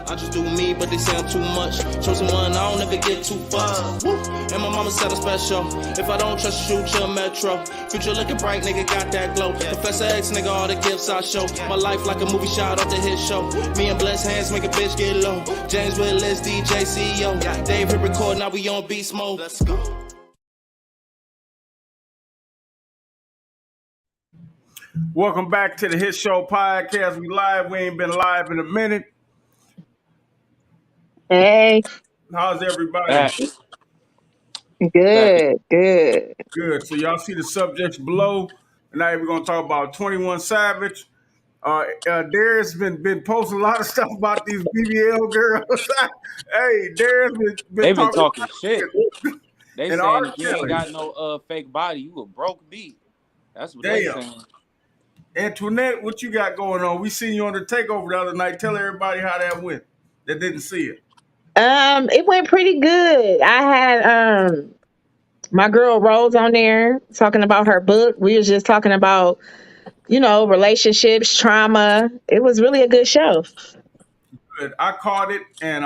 I just do me, but they say I'm too much. Chosen one, I don't ever get too far. And my mama said I'm special. If I don't trust you, shoot your metro. Future looking bright, nigga, got that glow. Professor X, nigga, all the gifts I show. My life like a movie shot off the hit show. Me and Bless Hands make a bitch get low. James Willis, DJ CEO. Dave hit record, now we on beast mode. Let's go. Welcome back to the Hit Show podcast. We live. We ain't been live in a minute. Hey, How's everybody? good. Good. So y'all see the subjects below. Tonight we're gonna talk about 21 Savage. Darius been posting a lot of stuff about these BBL girls. Hey, Darius They been talking talking shit. They and saying if you R.Kelly. ain't got no fake body, you a broke beat. That's what they saying. Antoinette, what you got going on? We seen you on the takeover the other night. Tell everybody how that went. That didn't see it. It went pretty good. I had my girl Rose on there talking about her book. We was just talking about, relationships, trauma. It was really a good show. Good. I caught it, and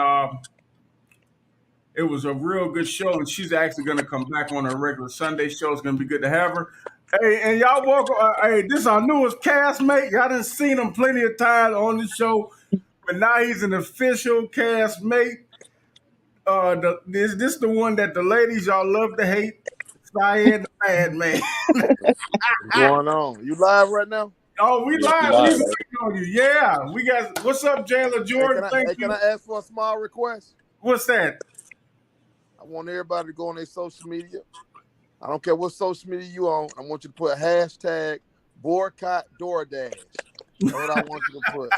it was a real good show. And she's actually going to come back on her regular Sunday show. It's going to be good to have her. Hey, and y'all welcome. Hey, this is our newest castmate. Y'all done seen him plenty of times on the show, but now he's an official castmate. This the one that the ladies y'all love to hate. Syed the Madman. What's going on? You live right now? Oh, we live. We waiting on you. Yeah, we got. What's up, Jayla Jordan? Thank you. Can I ask for a small request? What's that? I want everybody to go on their social media. I don't care what social media you on. I want you to put hashtag boycott DoorDash. That's what I want you to put.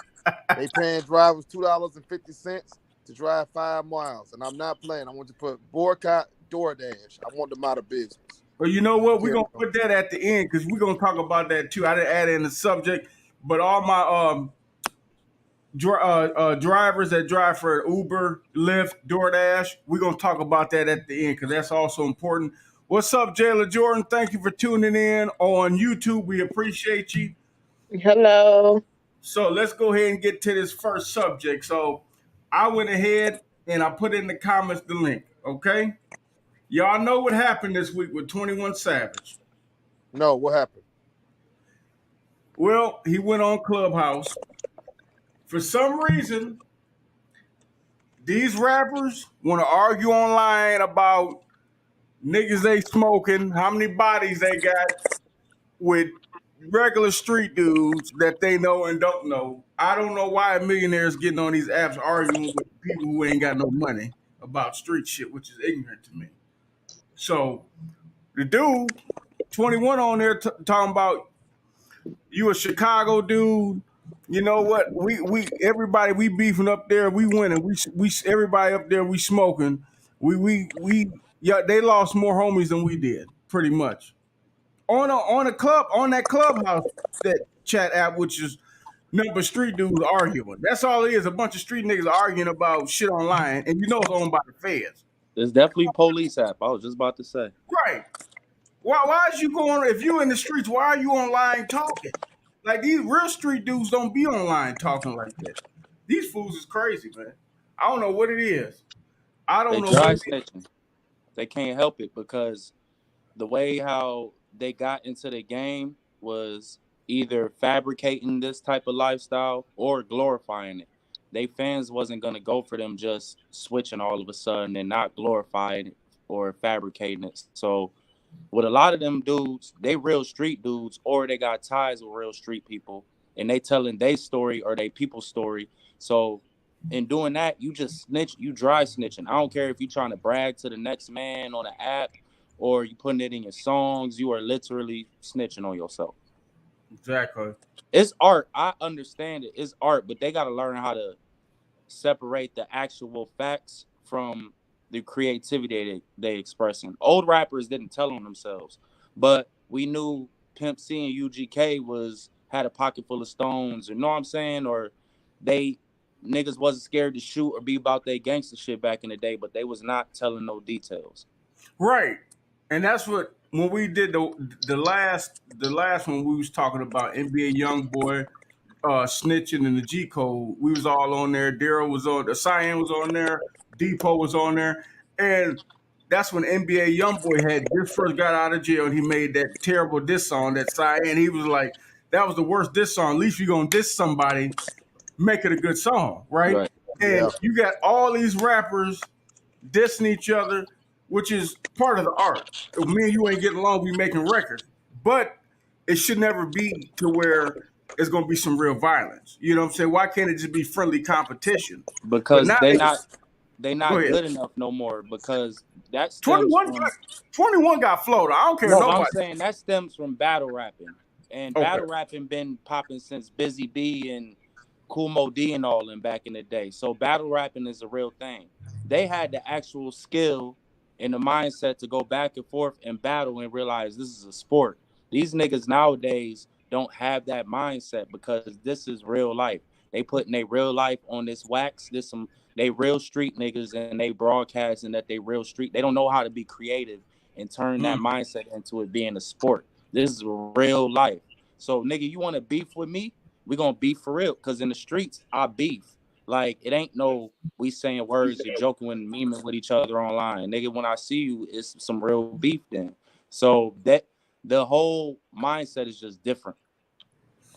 They paying drivers $2.50 to drive 5 miles, and I'm not playing. I want you to put boycott DoorDash. I want them out of business. Well, you know what? We're going to put that at the end because we're going to talk about that too. I didn't add in the subject, but all my drivers that drive for Uber, Lyft, DoorDash, we're going to talk about that at the end because that's also important. What's up, Jayla Jordan? Thank you for tuning in on YouTube. We appreciate you. Hello. So let's go ahead and get to this first subject. So I went ahead and I put in the comments the link, okay? Y'all know what happened this week with 21 Savage. No, what happened? Well, he went on Clubhouse. For some reason, these rappers want to argue online about niggas they smoking, how many bodies they got with regular street dudes that they know and don't know. I don't know why millionaires getting on these apps arguing with people who ain't got no money about street shit, which is ignorant to me. So the dude, 21 on there talking about you a Chicago dude. You know what? We everybody we beefing up there. We winning. We everybody up there. We smoking. Yeah. They lost more homies than we did, pretty much. On that clubhouse that chat app, which is number street dudes arguing. That's all it is. A bunch of street niggas arguing about shit online, and you know it's owned by the feds. It's definitely police app. I was just about to say. Right. Why is you going? If you in the streets, why are you online talking? Like these real street dudes don't be online talking like that. These fools is crazy, man. I don't know what it is. I don't know. They dry snitching. They can't help it because the way how they got into the game was either fabricating this type of lifestyle or glorifying it. They fans wasn't gonna go for them just switching all of a sudden and not glorifying it or fabricating it. So with a lot of them dudes, they real street dudes or they got ties with real street people and they telling their story or they people's story. So in doing that, you just snitch, you dry snitching. I don't care if you're trying to brag to the next man on the app or you putting it in your songs, you are literally snitching on yourself. Exactly. It's art. I understand it. It's art, but they got to learn how to separate the actual facts from the creativity they expressing. Old rappers didn't tell on themselves, but we knew Pimp C and UGK had a pocket full of stones, you know what I'm saying? Or they niggas wasn't scared to shoot or be about their gangster shit back in the day, but they was not telling no details. Right. And that's what when we did the last one we was talking about NBA YoungBoy, snitching in the G code. We was all on there. Daryl was on. Cyan was on there. Depot was on there, and that's when NBA YoungBoy had just first got out of jail, and he made that terrible diss song. That Cyan, he was like, "That was the worst diss song. At least you gonna diss somebody, make it a good song, right?" Right. And Yeah. you got all these rappers dissing each other, which is part of the art. If me and you ain't getting along, we making records, but it should never be to where it's going to be some real violence. You know what I'm saying? Why can't it just be friendly competition? But Because now they go not ahead. good enough no more, because that stems 21 from, 21 got floated. I don't care no, I'm nobody. saying that stems from battle rapping. And Okay. battle rapping been popping since Busy B and Cool Mo D and all them back in the day. So battle rapping is a real thing. They had the actual skill and the mindset to go back and forth and battle and realize this is a sport. These niggas nowadays don't have that mindset because this is real life. They putting their real life on this wax. This some they real street niggas, and they broadcasting that they real street. They don't know how to be creative and turn that Mm. mindset into it being a sport. This is real life. So nigga, you want to beef with me? We gonna beef for real. Cause in the streets, I beef. Like it ain't no we saying words or joking and memeing with each other online. Nigga, when I see you, it's some real beef then. So that the whole mindset is just different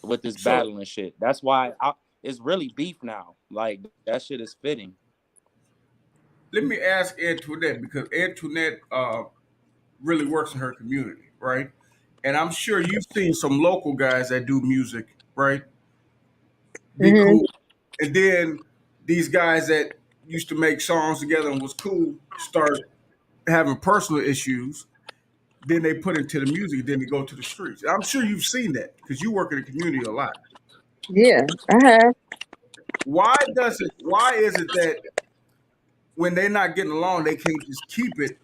with this So battling shit. That's why it's really beef now. Like that shit is fitting. let me ask Antoinette because Antoinette really works in her community, right? And I'm sure you've seen some local guys that do music, right? Be Hmm. cool. And then these guys that used to make songs together and was cool start having personal issues. Then they put into the music. Then they go to the streets. I'm sure you've seen that because you work in the community a lot. Yeah, I have. Why does it? Why is it that when they're not getting along, they can't just keep it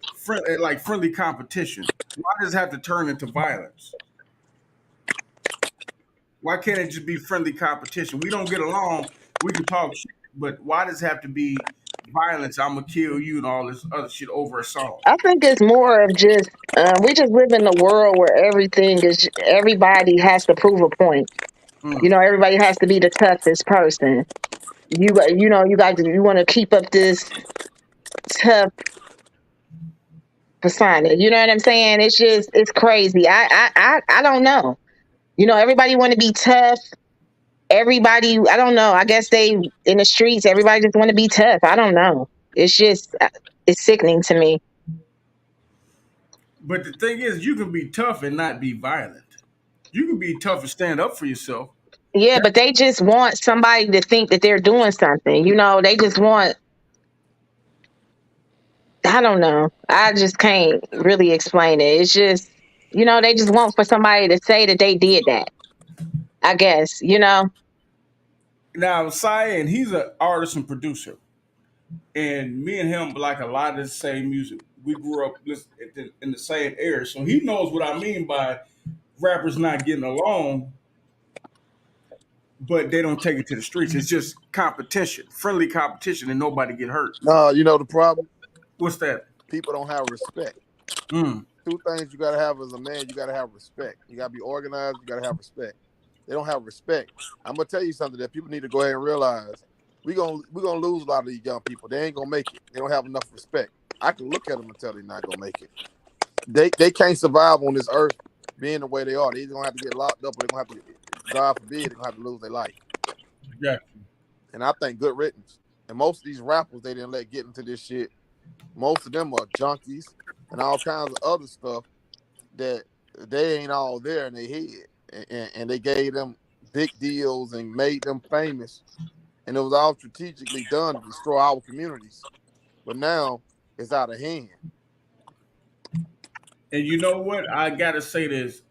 like friendly competition? Why does it have to turn into violence? Why can't it just be friendly competition? We don't get along. We can talk shit, but why does it have to be violence? I'm gonna kill you and all this other shit over a song. I think it's more of just we just live in a world where everybody has to prove a point. Mm. Everybody has to be the toughest person. You want to keep up this tough persona. You know what I'm saying? It's crazy. I don't know. Everybody want to be tough. Everybody, I don't know. I guess they in the streets. Everybody just want to be tough. I don't know. It's sickening to me. But the thing is, you can be tough and not be violent. You can be tough and stand up for yourself. Yeah, but they just want somebody to think that they're doing something. They just want. I don't know. I just can't really explain it. It's just, they just want for somebody to say that they did that. I guess. Now, Cyan, he's an artist and producer, and me and him like a lot of the same music. We grew up in the same era, so he knows what I mean by rappers not getting along, but they don't take it to the streets. It's just competition, friendly competition, and nobody get hurt. No, you know the problem? What's that? People don't have respect. Mm. Two things you gotta have as a man, you gotta have respect. You gotta be organized, you gotta have respect. They don't have respect. I'm gonna tell you something that people need to go ahead and realize. We're gonna lose a lot of these young people. They ain't gonna make it. They don't have enough respect. I can look at them and tell they're not gonna make it. They can't survive on this earth being the way they are. They're either gonna have to get locked up or they're gonna have to, God forbid, they're gonna have to lose their life. Yeah. And I think good riddance. And most of these rappers they didn't let get into this shit. Most of them are junkies and all kinds of other stuff that they ain't all there in their head. And they gave them big deals and made them famous. And it was all strategically done to destroy our communities. But now it's out of hand. And you know what? I gotta say this: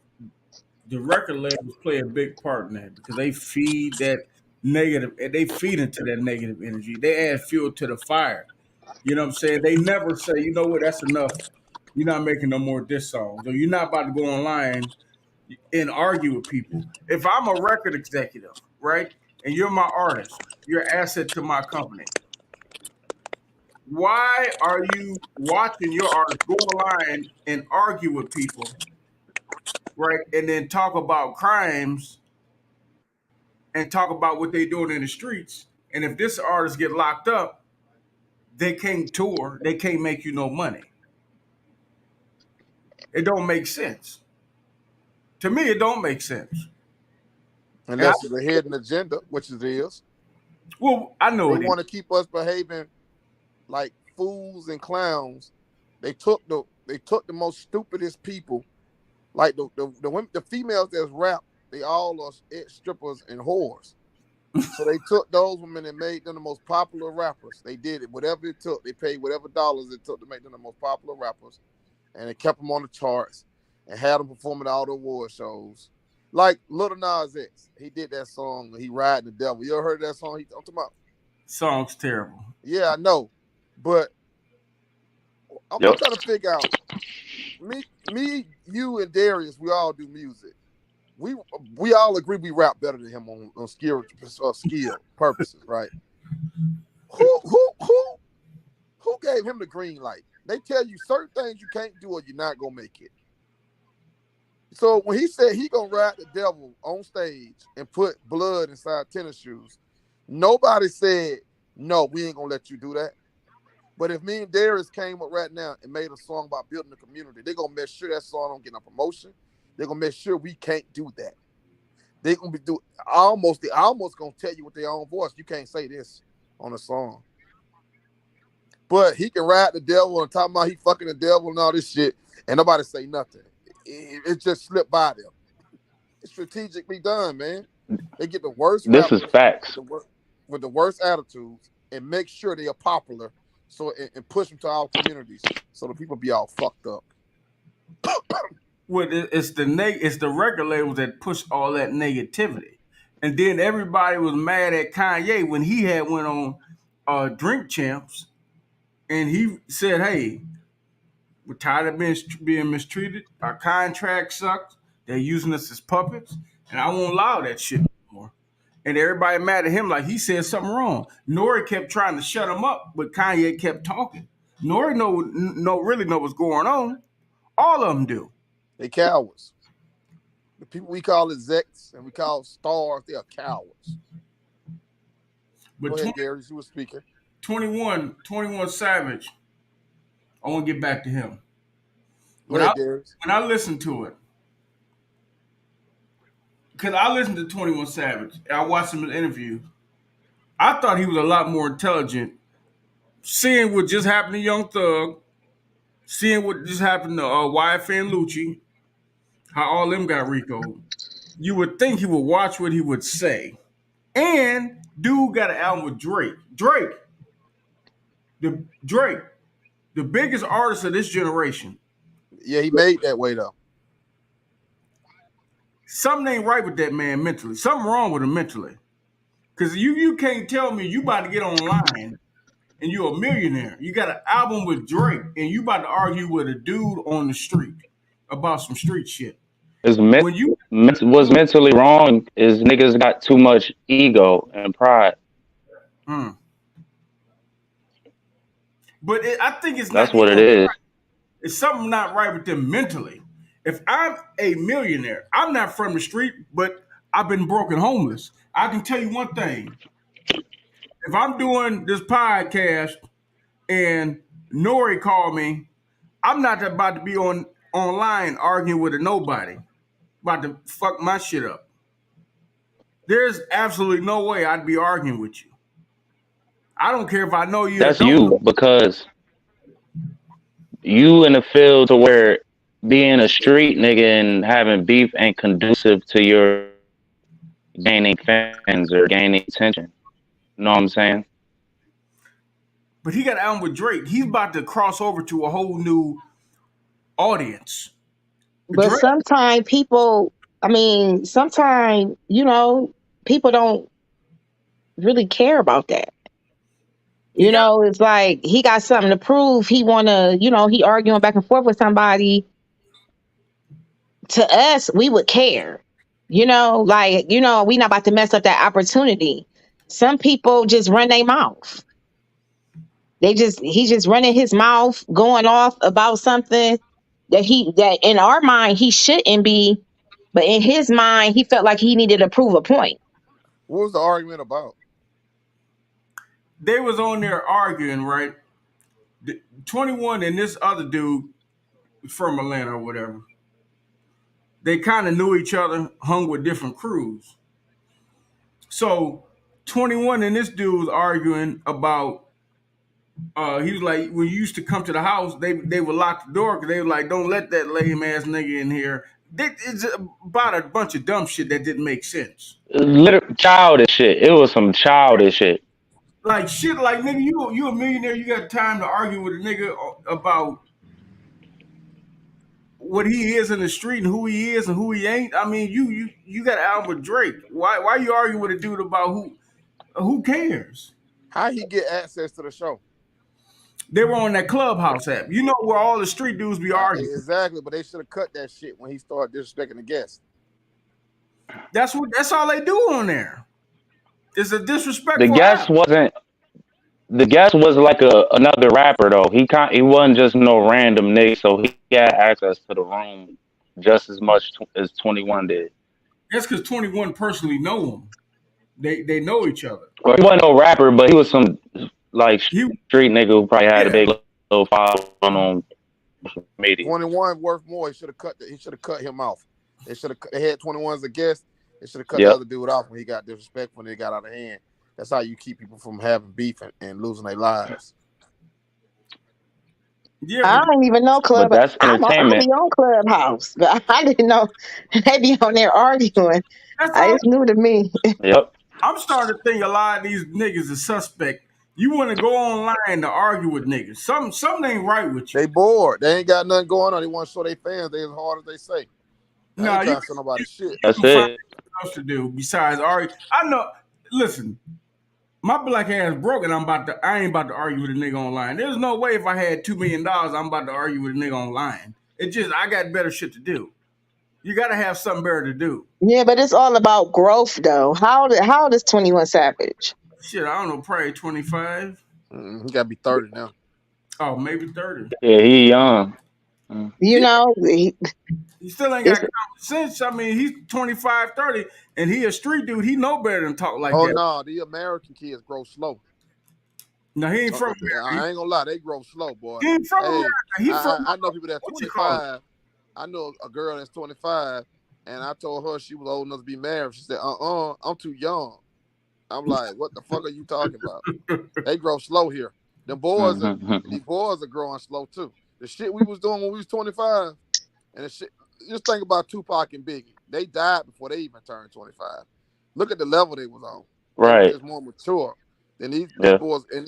the record labels play a big part in that because they feed that negative. They feed into that negative energy. They add fuel to the fire. You know what I'm saying? They never say, you know what, that's enough. You're not making no more diss songs. Or you're not about to go online and argue with people. If I'm a record executive, right, and you're my artist, you're an asset to my company. Why are you watching your artist go online and argue with people, right, and then talk about crimes and talk about what they doing in the streets. And if this artist get locked up, they can't tour. They can't make you no money. It don't make sense. To me, it don't make sense. And Unless it's a hidden agenda, which it is. I know They it is. want to keep us behaving like fools and clowns. They took the most stupidest people, like the women, the females that's rap. They all are strippers and whores. So they took those women and made them the most popular rappers. They did it, whatever it took. They paid whatever dollars it took to make them the most popular rappers, and they kept them on the charts and had them performing all the award shows. Like Lil Nas X, he did that song. He riding the devil. You ever heard that song? I'm talking about. Song's terrible. Yeah, I know, but I'm Yep. trying to figure out. Me, you, and Darius, we all do music. We all agree we rap better than him on skill purposes, right? Who gave him the green light? They tell you certain things you can't do or you're not gonna make it. So when he said he gonna ride the devil on stage and put blood inside tennis shoes, nobody said no, we ain't gonna let you do that. But if me and Darius came up right now and made a song about building a community, they're gonna make sure that song don't get no promotion. They're gonna make sure we can't do that. They're gonna be almost gonna tell you with their own voice, you can't say this on a song. But he can ride the devil and talk about he fucking the devil and all this shit, and nobody say nothing. It just slipped by them. It's strategically done, man. They get the worst This is rappers facts. with the worst attitudes and make sure they are popular, so and push them to our communities, so the people be all fucked up. Well, it's the record labels that push all that negativity, and then everybody was mad at Kanye when he had went on Drink Champs, and he said, "Hey, we're tired of being mistreated. Our contract sucks. They're using us as puppets, and I won't allow that shit anymore." And everybody mad at him like he said something wrong. Nori kept trying to shut him up, but Kanye kept talking. Nori really know what's going on. All of them do. They cowards. The people we call execs and we call stars, they are cowards. But Go ahead, Gary. You were speaking. 21 Savage, I want to get back to him. Go ahead, Darius. When I listened to it, because I listened to 21 Savage, I watched him in an interview, I thought he was a lot more intelligent. Seeing what just happened to Young Thug, seeing what just happened to YFN Lucci, how all them got RICO'd, you would think he would watch what he would say. And dude got an album with Drake. Drake, the biggest artist of this generation. Yeah, he made that way though. Something ain't right with that man mentally. Something wrong with him mentally. Because you can't tell me you about to get online and you're a millionaire. You got an album with Drake and you about to argue with a dude on the street about some street shit. What's mentally wrong is niggas got too much ego and pride. But I think that's what it is. It's something not right with them mentally. If I'm a millionaire, I'm not from the street, but I've been broken homeless. I can tell you one thing. If I'm doing this podcast and Nori called me, I'm not about to be online arguing with a nobody, about to fuck my shit up. There's absolutely no way I'd be arguing with you. I don't care if I know you. That's you, because you in the field to where being a street nigga and having beef ain't conducive to your gaining fans or gaining attention. You know what I'm saying? But he got an album with Drake. He's about to cross over to a whole new audience. But sometimes people, people don't really care about that. You know, it's like he got something to prove. He want to, he arguing back and forth with somebody. To us, we would care. We not about to mess up that opportunity. Some people just run their mouth. He's just running his mouth, going off about something that in our mind he shouldn't be, but in his mind he felt like he needed to prove a point. What was the argument about? They was on there arguing, right? 21 and this other dude from Atlanta or whatever. They kind of knew each other, hung with different crews. So 21 and this dude was arguing about. He was like, when you used to come to the house, they would lock the door because they were like, don't let that lame ass nigga in here. It's about a bunch of dumb shit that didn't make sense. Childish shit. It was some childish shit. Like shit, like nigga, you a millionaire, you got time to argue with a nigga about what he is in the street and who he is and who he ain't. I mean, you got Albert Drake. Why you arguing with a dude about who cares? How he get access to the show? They were on that Clubhouse app. You know where all the street dudes be arguing. Exactly, but they should have cut that shit when he started disrespecting the guests. That's all they do on there. It's a disrespectful The guest app. wasn't. The guest was like another rapper though. He wasn't just no random nigga, so he had access to the room just as much as 21 did. That's because 21 personally know him. They know each other. Well, he wasn't no rapper, but he was some like He street nigga who probably had a yeah. big little following on social media. 21 worth more. He should have cut him off. They had 21 as a guest. They should have cut the other dude off when he got disrespectful and it got out of hand. That's how you keep people from having beef and losing their lives. Yeah, I don't even know But that's I entertainment. be on Clubhouse, but I didn't know they be on there arguing. that's all. It's new to me. Yep. I'm starting to think a lot of these niggas are suspect. You want to go online to argue with niggas. Something ain't right with you. They bored. They ain't got nothing going on. They want to show their fans they as hard as they say. I No, ain't you trying to show nobody shit. That's can find it. something else to do besides argue. I know. Listen, my black ass broke, and I ain't about to argue with a nigga online. There's no way if I had $2 million, I'm about to argue with a nigga online. It just I got better shit to do. You got to have something better to do. Yeah, but it's all about growth, though. How old is 21 Savage? Shit, I don't know, probably 25. He got to be 30 now. Oh, maybe 30. Yeah, he young. You know, He still ain't got common sense. I mean, he's 25, 30, and he a street dude. He know better than talk like Oh that. no, the American kids grow slow. No, he ain't from I America. ain't gonna lie, they grow slow, boy. He ain't from Hey, America. He from I know people that's what you call it? 25. I know a girl that's 25, and I told her she was old enough to be married. She said, I'm too young. I'm like, what the fuck are you talking about? They grow slow here. These boys are growing slow too. The shit we was doing when we was 25, and the shit. Just think about Tupac and Biggie. They died before they even turned 25. Look at the level they was on. They Right. was just more mature than these boys, and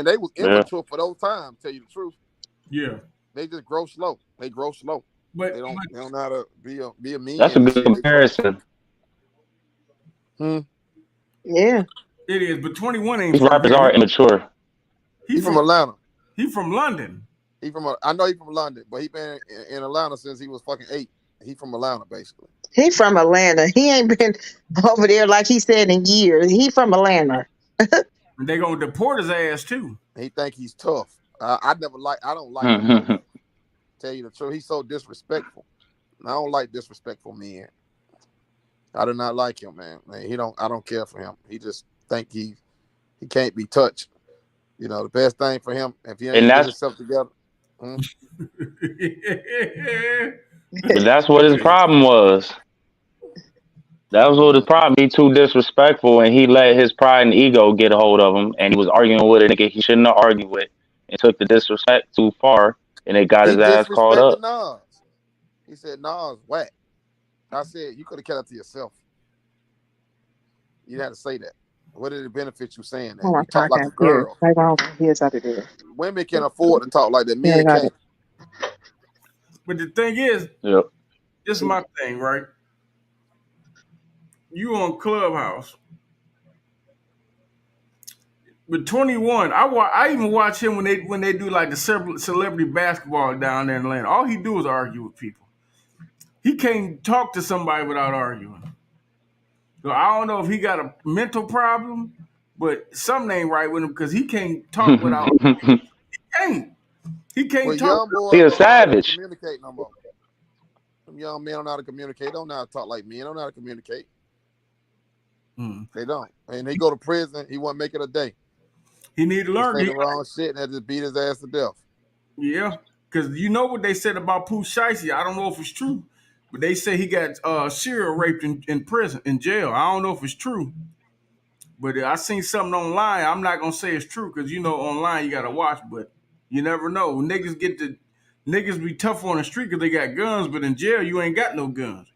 they was immature for those times. Tell you the truth. Yeah. They just grow slow. They grow slow. But They don't know how to be a mean. That's a good comparison. yeah. It is, but 21 ain't These from rappers here. are immature. He's from Atlanta. He from London. I know he from London, but he been in Atlanta since he was fucking 8. He from Atlanta, basically. He from Atlanta. He ain't been over there like he said in years. He from Atlanta. And they gonna deport his ass too. He think he's tough. I don't like him. Tell you the truth, he's so disrespectful. I don't like disrespectful men. I do not like him, man. I don't care for him. He just think he can't be touched. You know, the best thing for him, if he ain't get himself together. But that's what his problem was. That was what his problem. He too disrespectful, and he let his pride and ego get a hold of him, and he was arguing with a nigga he shouldn't have argued with, and took the disrespect too far, and it got his ass caught up. Nas. He said Nas whack. I said you could have kept it to yourself. You had to say that. What did it benefit you saying that? You talk like a girl. Women can afford to talk like that. Men can't. But the thing is, this is my thing, right? You on Clubhouse. With 21, I even watch him when they do like the celebrity basketball down there in Atlanta. All he do is argue with people. He can't talk to somebody without arguing. So I don't know if he got a mental problem, but something ain't right with him because he can't talk without. He can't talk. Young boys He a savage. Communicate no more. Some young men don't know how to communicate. Don't know how to talk like men. Don't know how to communicate. They don't. And he go to prison, he won't make it a day. He need to He learn. say the wrong shit and they just beat his ass to death. Yeah, because you know what they said about Pooh Shiesty. I don't know if it's true, but they say he got serial raped in prison, in jail. I don't know if it's true, but I seen something online. I'm not gonna say it's true because you know online you gotta watch, but you never know. Niggas be tough on the street because they got guns, but in jail you ain't got no guns.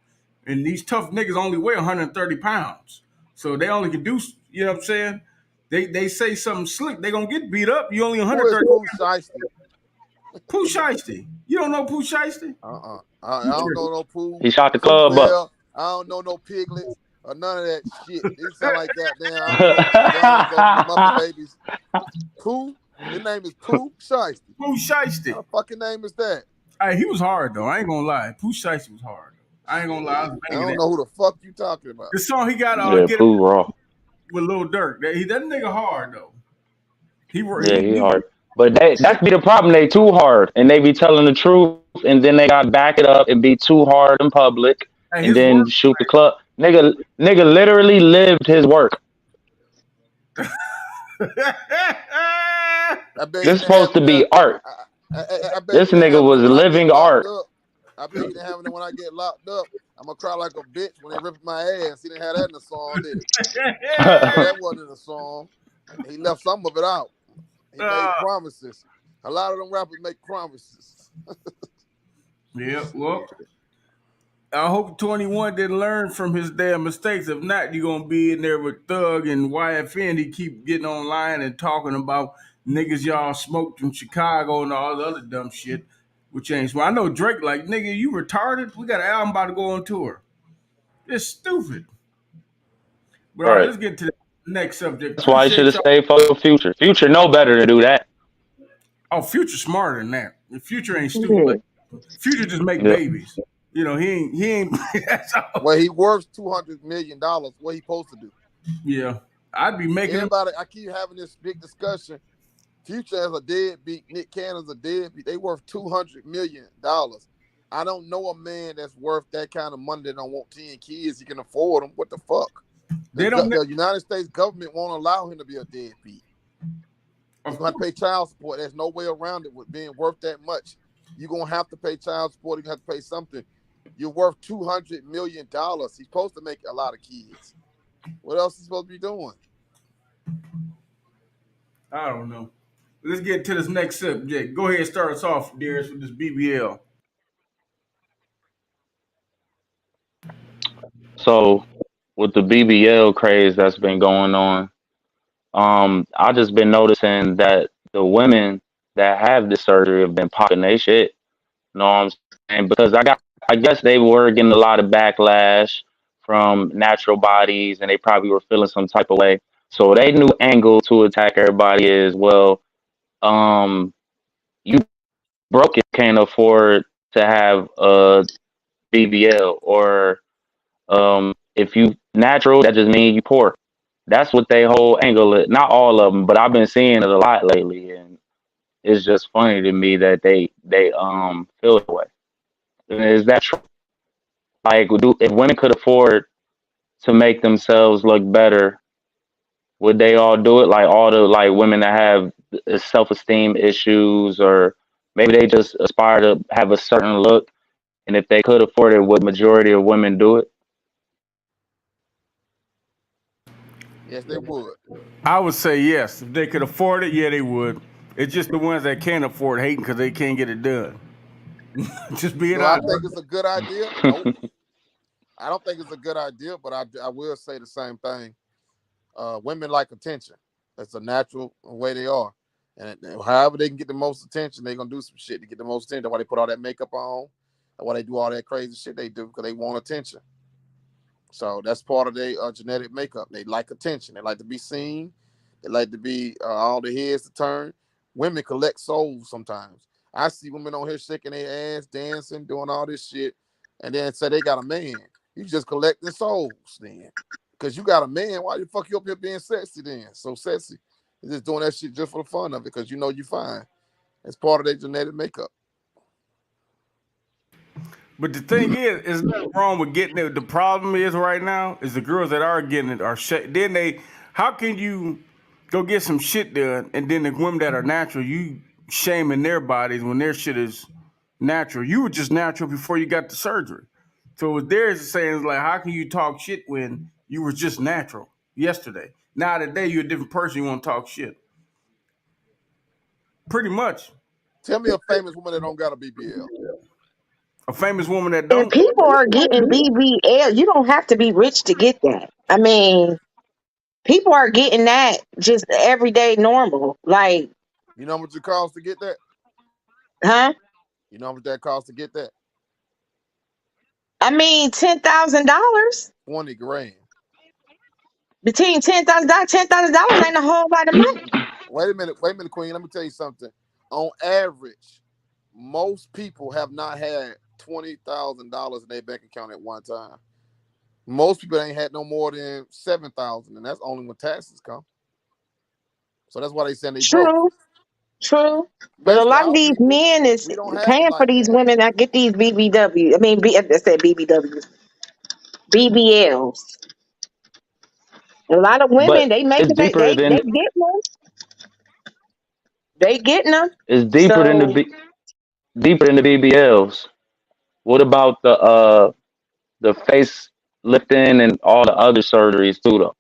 And these tough niggas only weigh 130 pounds, so they only can do. You know what I'm saying? They say something slick, they gonna get beat up. You only Who is 130. Pooh Shiesty? Pooh Shiesty. You don't know Pooh Shiesty? I don't know no Pooh. He shot the Pooh club up. Bell. I don't know no Piglets or none of that shit. These sound like goddamn. I don't know. John Go Muppet Babies. Pooh. His name is Pooh Shiesty. Pooh Shiesty. What fucking name is that? Hey, he was hard though. I ain't gonna lie. Pooh Shiesty was hard. I ain't gonna lie. I was I banging don't that. know who the fuck you talking about. The song he got Yeah, get Pooh raw. with Lil Durk. That nigga hard though. Yeah, he hard. But that's be the problem. They too hard, and they be telling the truth, and then they got back it up and be too hard in public, Hey, and then work, shoot the club. Nigga literally lived his work. I bet This he is didn't supposed have to it be done. art. I bet This he didn't nigga have it was when I get living locked art. up. I bet he didn't have it when I get locked up. I'm gonna cry like a bitch when they rip my ass. He didn't have that in the song, did he? That wasn't in the song. He left some of it out. He made promises. A lot of them rappers make promises. Yeah, well, I hope 21 didn't learn from his damn mistakes. If not, you're gonna be in there with Thug and YFN. He keep getting online and talking about niggas y'all smoked in Chicago and all the other dumb shit, which ain't. Well, I know Drake like nigga, you retarded. We got an album about to go on tour. It's stupid. But all right, Right. let's get to the next subject. That's why he should Appreciate have y'all. stayed for Future. Future know better to do that. Oh, Future smarter than that. The Future ain't stupid. Yeah. Like, Future just make Yeah. babies. You know, he ain't that's all. Well, he worth $200 million. What he supposed to do? Yeah. I'd be making Everybody, I keep having this big discussion. Future as a deadbeat, Nick Cannon's a deadbeat. They worth $200 million. I don't know a man that's worth that kind of money that don't want 10 kids. He can afford them. What the fuck? The United States government won't allow him to be a deadbeat. He's going to pay child support. There's no way around it with being worth that much. You're going to have to pay child support. You're going to have to pay something. You're worth $200 million. He's supposed to make a lot of kids. What else is he supposed to be doing? I don't know. Let's get to this next subject. Go ahead and start us off, Darius, with this BBL. So with the BBL craze that's been going on, I just been noticing that the women that have this surgery have been popping their shit. You know what I'm saying? Because I guess they were getting a lot of backlash from natural bodies, and they probably were feeling some type of way. So they new angle to attack everybody is, well, you broke it, can't afford to have a BBL, or if you natural, that just means you poor. That's what they whole angle is. Not all of them, but I've been seeing it a lot lately, and it's just funny to me that they feel that way. Is that true? Like, if women could afford to make themselves look better, would they all do it? Like all the like women that have self-esteem issues, or maybe they just aspire to have a certain look, and if they could afford it, would majority of women do it? Yes, they would. I would say yes. If they could afford it, yeah, they would. It's just the ones that can't afford hating because they can't get it done. Just being Do I honest. think it's a good idea? Nope. I don't think it's a good idea, but I will say the same thing. Women like attention. That's a natural way they are. And however they can get the most attention, they're going to do some shit to get the most attention. That's why they put all that makeup on. That's why they do all that crazy shit they do, because they want attention. So that's part of their genetic makeup. They like attention. They like to be seen. They like to be all the heads to turn. Women collect souls sometimes. I see women on here shaking their ass, dancing, doing all this shit, and then say they got a man. You just collecting souls then. Because you got a man, why the fuck you up here being sexy then? So sexy. You're just doing that shit just for the fun of it because you know you fine. It's part of their genetic makeup. But the thing is nothing wrong with getting it. The problem is right now is the girls that are getting it are then they. How can you go get some shit done and then the women that are natural, you shaming their bodies when their shit is natural? You were just natural before you got the surgery. So what theirs saying is like, how can you talk shit when you were just natural yesterday? Now today you're a different person. You want to talk shit. Pretty much. Tell me a famous woman that don't got a BBL. A famous woman that And don't. people are getting BBL. You don't have to be rich to get that. I mean, people are getting that just everyday normal. Like, You know how much it costs to get that? huh? You know how much that costs to get that? I mean, $10,000. 20 grand. Between $10,000 ain't a whole lot of money. Wait a minute, Queen. Let me tell you something. On average, most people have not had $20,000 in their bank account at one time. Most people ain't had no more than 7,000, and that's only when taxes come. So that's why they send they broke. True. But a Especially lot of our these people, men is we don't have it paying for like these that. women that get these BBW. I mean, I said BBWs, BBLs. A lot of women But they make it's it. deeper They than getting them. They getting them. it's deeper than So deeper than the BBLs. What about the face lifting and all the other surgeries too though?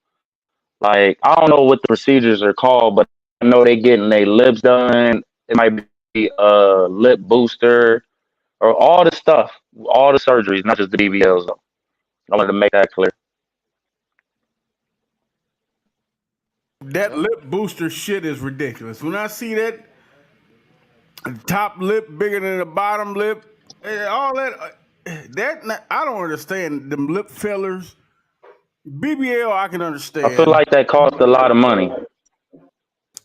Like I don't know what the procedures are called, but I know they getting their lips done. It might be a lip booster or all the stuff, all the surgeries, not just the BBLs though. I wanted to make that clear. That Yep. lip booster shit is ridiculous. When I see that top lip bigger than the bottom lip, all I don't understand them lip fillers. BBL I can I feel understand. like that costs a lot of money.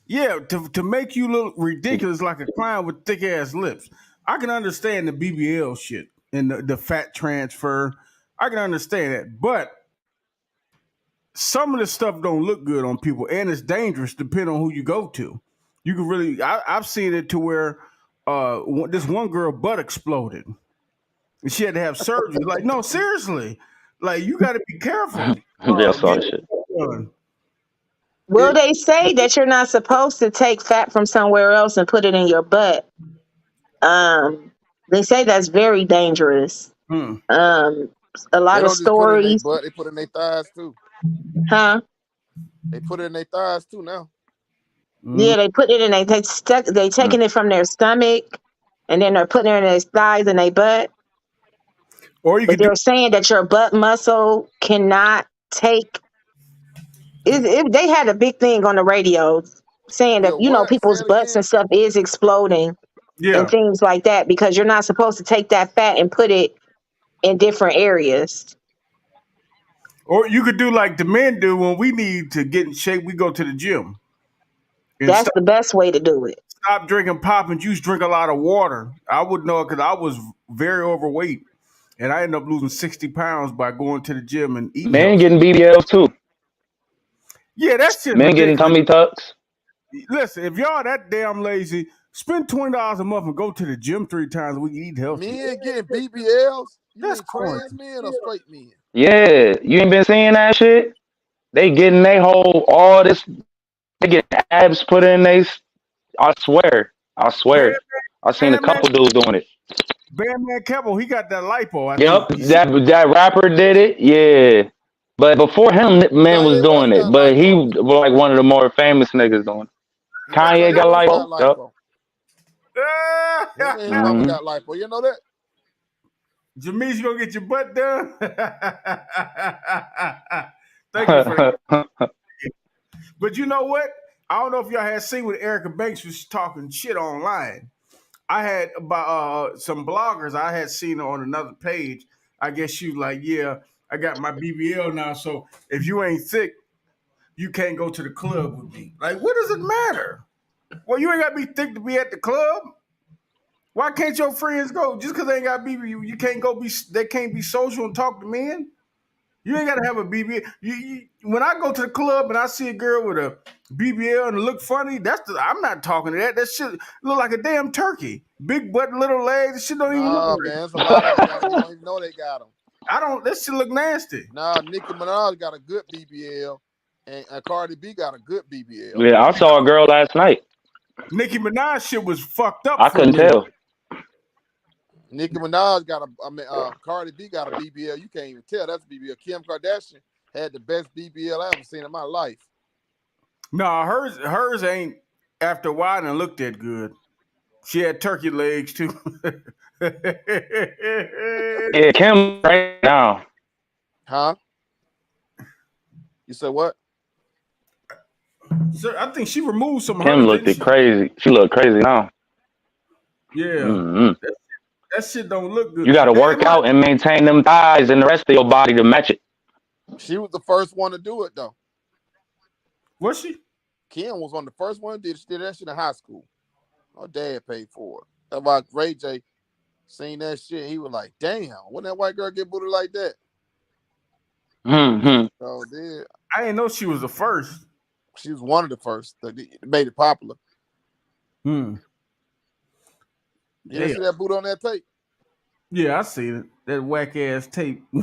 Yeah, to make you look ridiculous like a clown with thick ass lips. I can understand the BBL shit and the fat transfer. I can understand that, but some of the stuff don't look good on people, and it's dangerous depending on who you go to. You can really, I've seen it to where this one girl butt exploded, and she had to have surgery. Like, no, seriously, like you got to be careful. Yeah, I saw the Getting shit. it done. well, they say that you're not supposed to take fat from somewhere else and put it in your butt. They say that's very dangerous. Hmm. Um, a They lot of don't just put it in their stories, butt, they put it in their thighs too. huh? They put it in their thighs too now. Hmm. Yeah, they put it in. They Mm. taking it from their stomach, and then they're putting it in their thighs and their butt. Or you But could do, they're saying that your butt muscle cannot take. They had a big thing on the radio saying that Yo, what? Say people's it butts again. and stuff is exploding and yeah. things like that because you're not supposed to take that fat and put it in different areas. Or you could do like the men do when we need to get in shape. We go to the gym and That's the best way to do it. stop drinking pop and juice. Drink a lot of water. I would know because I was very overweight, and I ended up losing 60 pounds by going to the gym and eating Men healthy. getting BBLs too. Yeah, that shit's Men getting ridiculous. tummy tucks. Listen, if y'all that damn lazy, spend $20 a month and go to the gym 3 times a week. Eat healthy. Men getting BBLs? You That's mean corny. trans men or straight men? Yeah, you ain't been seeing that shit. They getting they whole all this. They get abs put in they. I swear. I Bam, swear. I seen a Bam Man, couple dudes doing it. Bam Man Keppel, he got that lipo. I Yep, think he said. that rapper did it. Yeah, but before him, man was Kanye doing West it. got But he lipo. was like one of the more famous niggas doing it. You know Kanye Kanye got West got lipo. Yep. lipo. Him and his mama Hmm. got lipo. You know that? Jamise, you gonna get your butt done? Thank you for that. But you know what? I don't know if y'all had seen what Erica Banks was talking shit online. I had about some bloggers I had seen her on another page. I guess she was like, "Yeah, I got my BBL now, so if you ain't thick, you can't go to the club with me." Like, what does it matter? Well, you ain't got to be thick to be at the club. Why can't your friends go? Just because they ain't got BBL, you can't go be. They can't be social and talk to men. You ain't gotta have a BBL. When I go to the club and I see a girl with a BBL and it look funny, I'm not talking to that. That shit look like a damn turkey. Big butt, little legs. That shit don't even look Nah, right. man, there's a lot of them got. You don't even know they got them. I don't. That shit look nasty. Nah, Nicki Minaj got a good BBL, and Cardi B got a good BBL. Yeah, I saw a girl last night. Nicki Minaj shit was fucked up I for a couldn't minute. tell. Nicki Minaj got Cardi B got a BBL. You can't even tell that's BBL. Kim Kardashian had the best BBL I ever seen in my life. No, hers ain't. After a while, and looked that good. She had turkey legs too. Yeah, Kim right now. Huh? You said what? So I think she removed some of Kim hers, looked didn't she? crazy. She looked crazy now. Yeah. Mm-hmm. That shit don't look good. You got to work Damn, out and maintain them thighs and the rest of your body to match it. She was the first one to do it though. was she? Kim was one of the first one did that shit in high school. Her dad paid for it. That's why Ray J seen that shit. He was like, "Damn, when that white girl get booty like that?" Mm-hmm. So did I didn't know she was the first. she was one of the first that made it popular. Hmm. You didn't see that booty on that tape? Yeah, I see it. That whack ass tape. She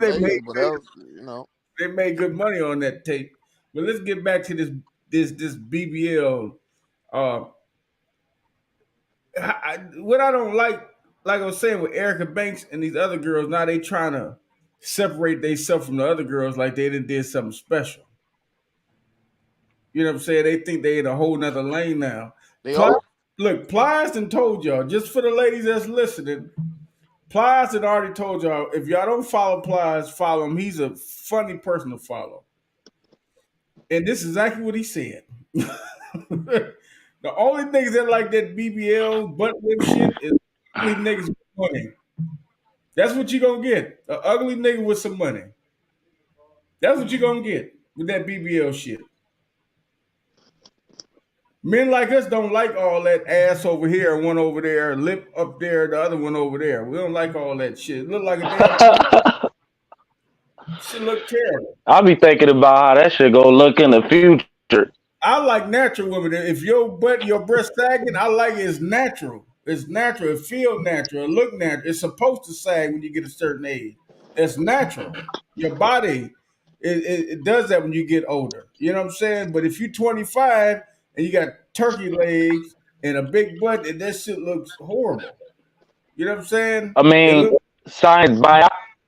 they made made it, but that was, they made good money on that tape. But let's get back to this BBL. Uh, what I don't like I was saying with Erica Banks and these other girls, now they trying to separate themselves from the other girls like they did something special. You know what I'm saying? They think they in a whole nother lane now. they are. Look, Plies done told y'all, just for the ladies that's listening, Plies had already told y'all, if y'all don't follow Plies, follow him. He's a funny person to follow. And this is exactly what he said. The only niggas that like that BBL butt whip shit is ugly niggas with money. That's what you gonna get. An ugly nigga with some money. That's what you gonna get with that BBL shit. Men like us don't like all that ass over here, one over there, lip up there, the other one over there. We don't like all that shit. It look like a damn turkey. Shit look terrible. I'll be thinking about how that shit go look in the future. I like natural women. If your breast sagging, I like it. It's natural. It's natural. It feel natural. It look natural. It's supposed to sag when you get a certain age. It's natural. Your body, it does that when you get older. You know what I'm saying? But if you're 25 and you got turkey legs and a big butt, that shit looks horrible. You know what I'm saying? I It mean, looks science,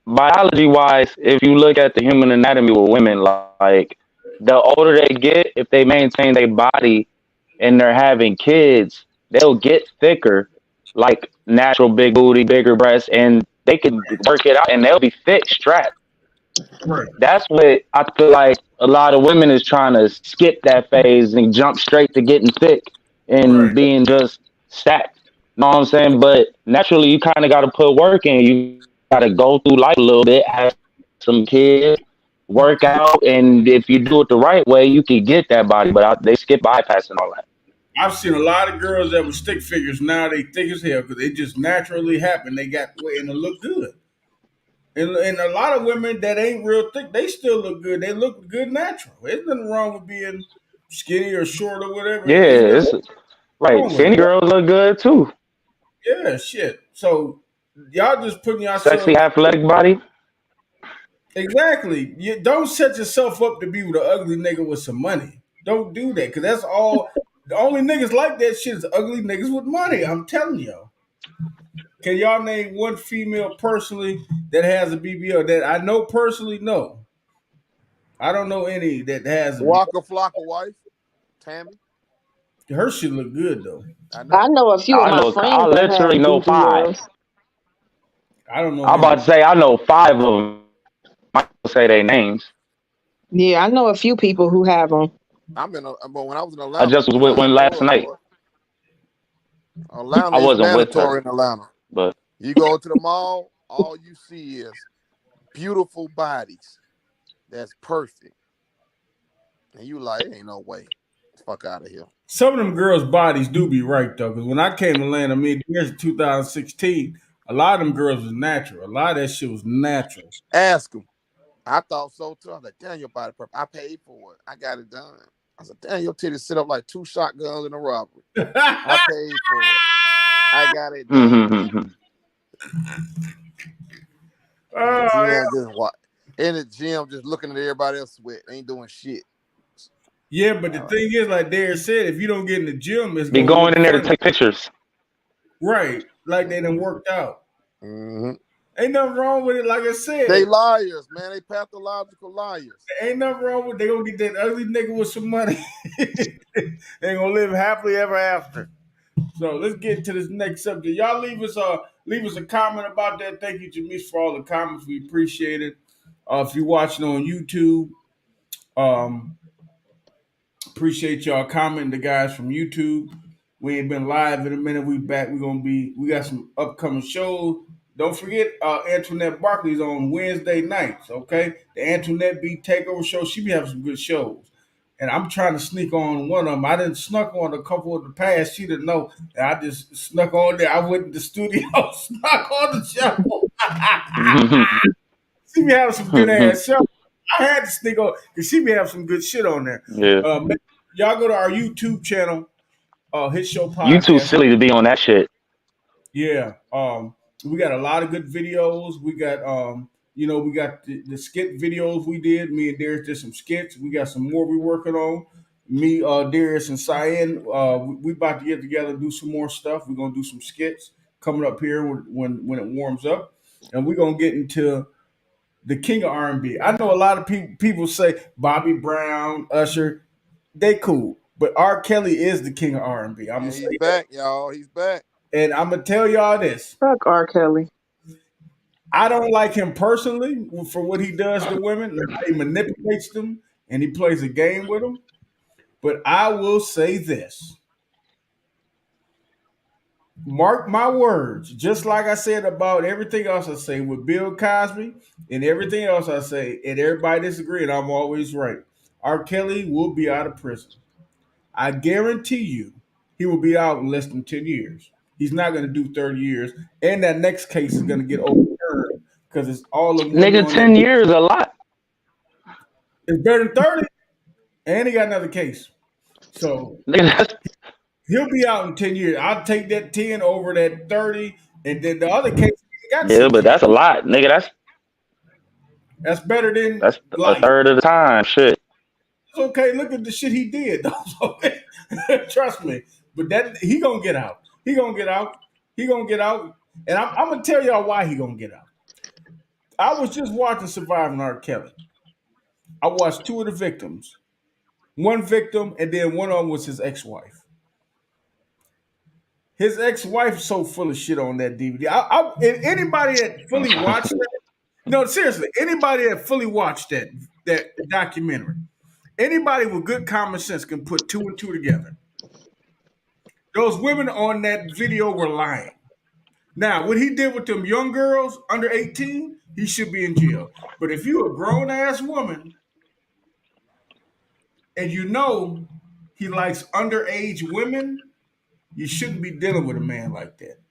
biology wise, if you look at the human anatomy with women, like the older they get, if they maintain their body and they're having kids, they'll get thicker, like natural big booty, bigger breasts, and they can work it out and they'll be fit, strapped. right. That's what I feel like a lot of women is trying to skip that phase and jump straight to getting thick and Right. being just stacked. Know what I'm saying? But naturally, you kind of got to put work in. You got to go through life a little bit, have some kids, work out, and if you do it the right way, you can get that body. But they skip bypassing all that. I've seen a lot of girls that were stick figures. Now they thick as hell because they just naturally happen. They got weight and they look good. And a lot of women that ain't real thick, they still look good. They look good natural. There's nothing wrong with being skinny or short or whatever. Yeah, There's nothing it's right. wrong with Skinny it. girls look good too. Yeah, shit. So y'all just putting Sexy yourself athletic body. exactly. You don't set yourself up to be with an ugly nigga with some money. Don't do that because that's all. The only niggas like that shit is ugly niggas with money. I'm telling y'all. Can y'all name one female personally that has a BBL that I know personally? No, I don't know any that has a. Waka Flocka wife, Tammy. Her shit look good though. I I know. know a few of my I friends that literally have know five. BBLs. I don't know I'm about any. to say I know five of them. I don't say their names. Yeah, I know a few people who have them. But when I was in I Atlanta, just was you with know how one it last was, night. boy. Atlanta I is wasn't with her, mandatory in Atlanta. but You go to the mall, all you see is beautiful bodies. That's perfect. And you like, ain't no way. Fuck out of here. Some of them girls' bodies do be right though, because when I came to Atlanta, I mean, here's 2016. A lot of them girls was natural. A lot of that shit was natural. Ask them. I thought so too. I was like, damn, your body perfect. I paid for it. I got it done. I said, damn, your titties sit up like 2 shotguns in a robbery. I paid for it. I got it done. In the gym, just what? In the gym, just looking at everybody else sweat. Ain't doing shit. Yeah, but the thing is, like Derek said, if you don't get in the gym, it's Be gonna going look in there to funny. take pictures. Right, like they done worked out. Mm-hmm. Ain't nothing wrong with it. Like I said, They liars, man. They pathological liars. ain't nothing wrong with it. They gonna get that ugly nigga with some money. They gonna live happily ever after. So let's get into this next subject. Y'all leave us a comment about that. Thank you, Jameis, for all the comments. We appreciate it. If you're watching on YouTube, appreciate y'all commenting. The guys from YouTube. We ain't been live in a minute. We back. We got some upcoming shows. Don't forget Antoinette Barkley's on Wednesday nights, okay? The Antoinette B Takeover show. She be having some good shows. And I'm trying to sneak on one of them. I didn't snuck on a couple of the past. She didn't know. And I just snuck on there. I went to the studio, snuck on the show. She be having some good ass shows. I had to sneak on because she be having some good shit on there. Yeah. Y'all go to our YouTube channel, His Show You too Podcast. silly to be on that shit. Yeah. We got a lot of good videos. We got we got the skit videos we did. Me and Darius did some skits. We got some more we working on. Me, Darius, and Cyan, we about to get together and do some more stuff. We're gonna do some skits coming up here when it warms up, and we're gonna get into the king of R&B. I know a lot of people say Bobby Brown, Usher, they cool, but R. Kelly is the king of R&B. I'm gonna say He's back, y'all. He's back. and I'm gonna tell y'all this. Fuck R. Kelly. I don't like him personally for what he does to women. He manipulates them and he plays a game with them. But I will say this. Mark my words, just like I said about everything else I say with Bill Cosby and everything else I say, and everybody disagree, and I'm always right. R. Kelly will be out of prison. I guarantee you he will be out in less than 10 years. He's not going to do 30 years. And that next case is going to get overturned because it's all the women Nigga, on 10 that. years a lot. It's better than 30. And he got another case. So Nigga, that's he'll be out in 10 years. I'll take that 10 over that 30. And then the other case, he got yeah, 6 but years. that's a lot, nigga. That's better than That's a life. third of the time. Shit. It's okay. Look at the shit he did. So, trust me. But that he gonna get out. He gonna get out. He gonna get out. And I'm gonna tell y'all why he gonna get out. I was just watching Surviving R. Kelly. I watched 2 of the victims. One victim, and then one of them was his ex-wife. His ex-wife's so full of shit on that DVD. And anybody that fully watched that, no, seriously, anybody that fully watched that documentary, anybody with good common sense can put 2 and 2 together. Those women on that video were lying. Now, what he did with them young girls under 18, he should be in jail. But if you a grown ass woman and you know he likes underage women, you shouldn't be dealing with a man like that.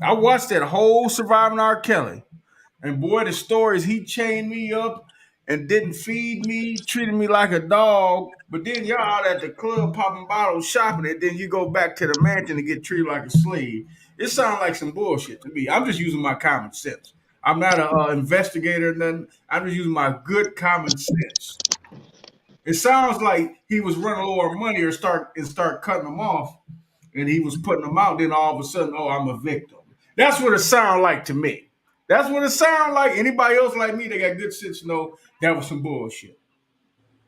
I watched that whole Surviving R. Kelly, and boy, the stories he chained me up and didn't feed me, treated me like a dog. But then y'all out at the club popping bottles, shopping, and then you go back to the mansion and get treated like a slave. It sounds like some bullshit to me. I'm just using my common sense. I'm not an investigator or nothing. I'm just using my good common sense. It sounds like he was running low on money or start cutting them off, and he was putting them out. Then all of a sudden, oh, I'm a victim. That's what it sounds like to me. That's what it sounds like. Anybody else like me, they got good sense to know that was some bullshit.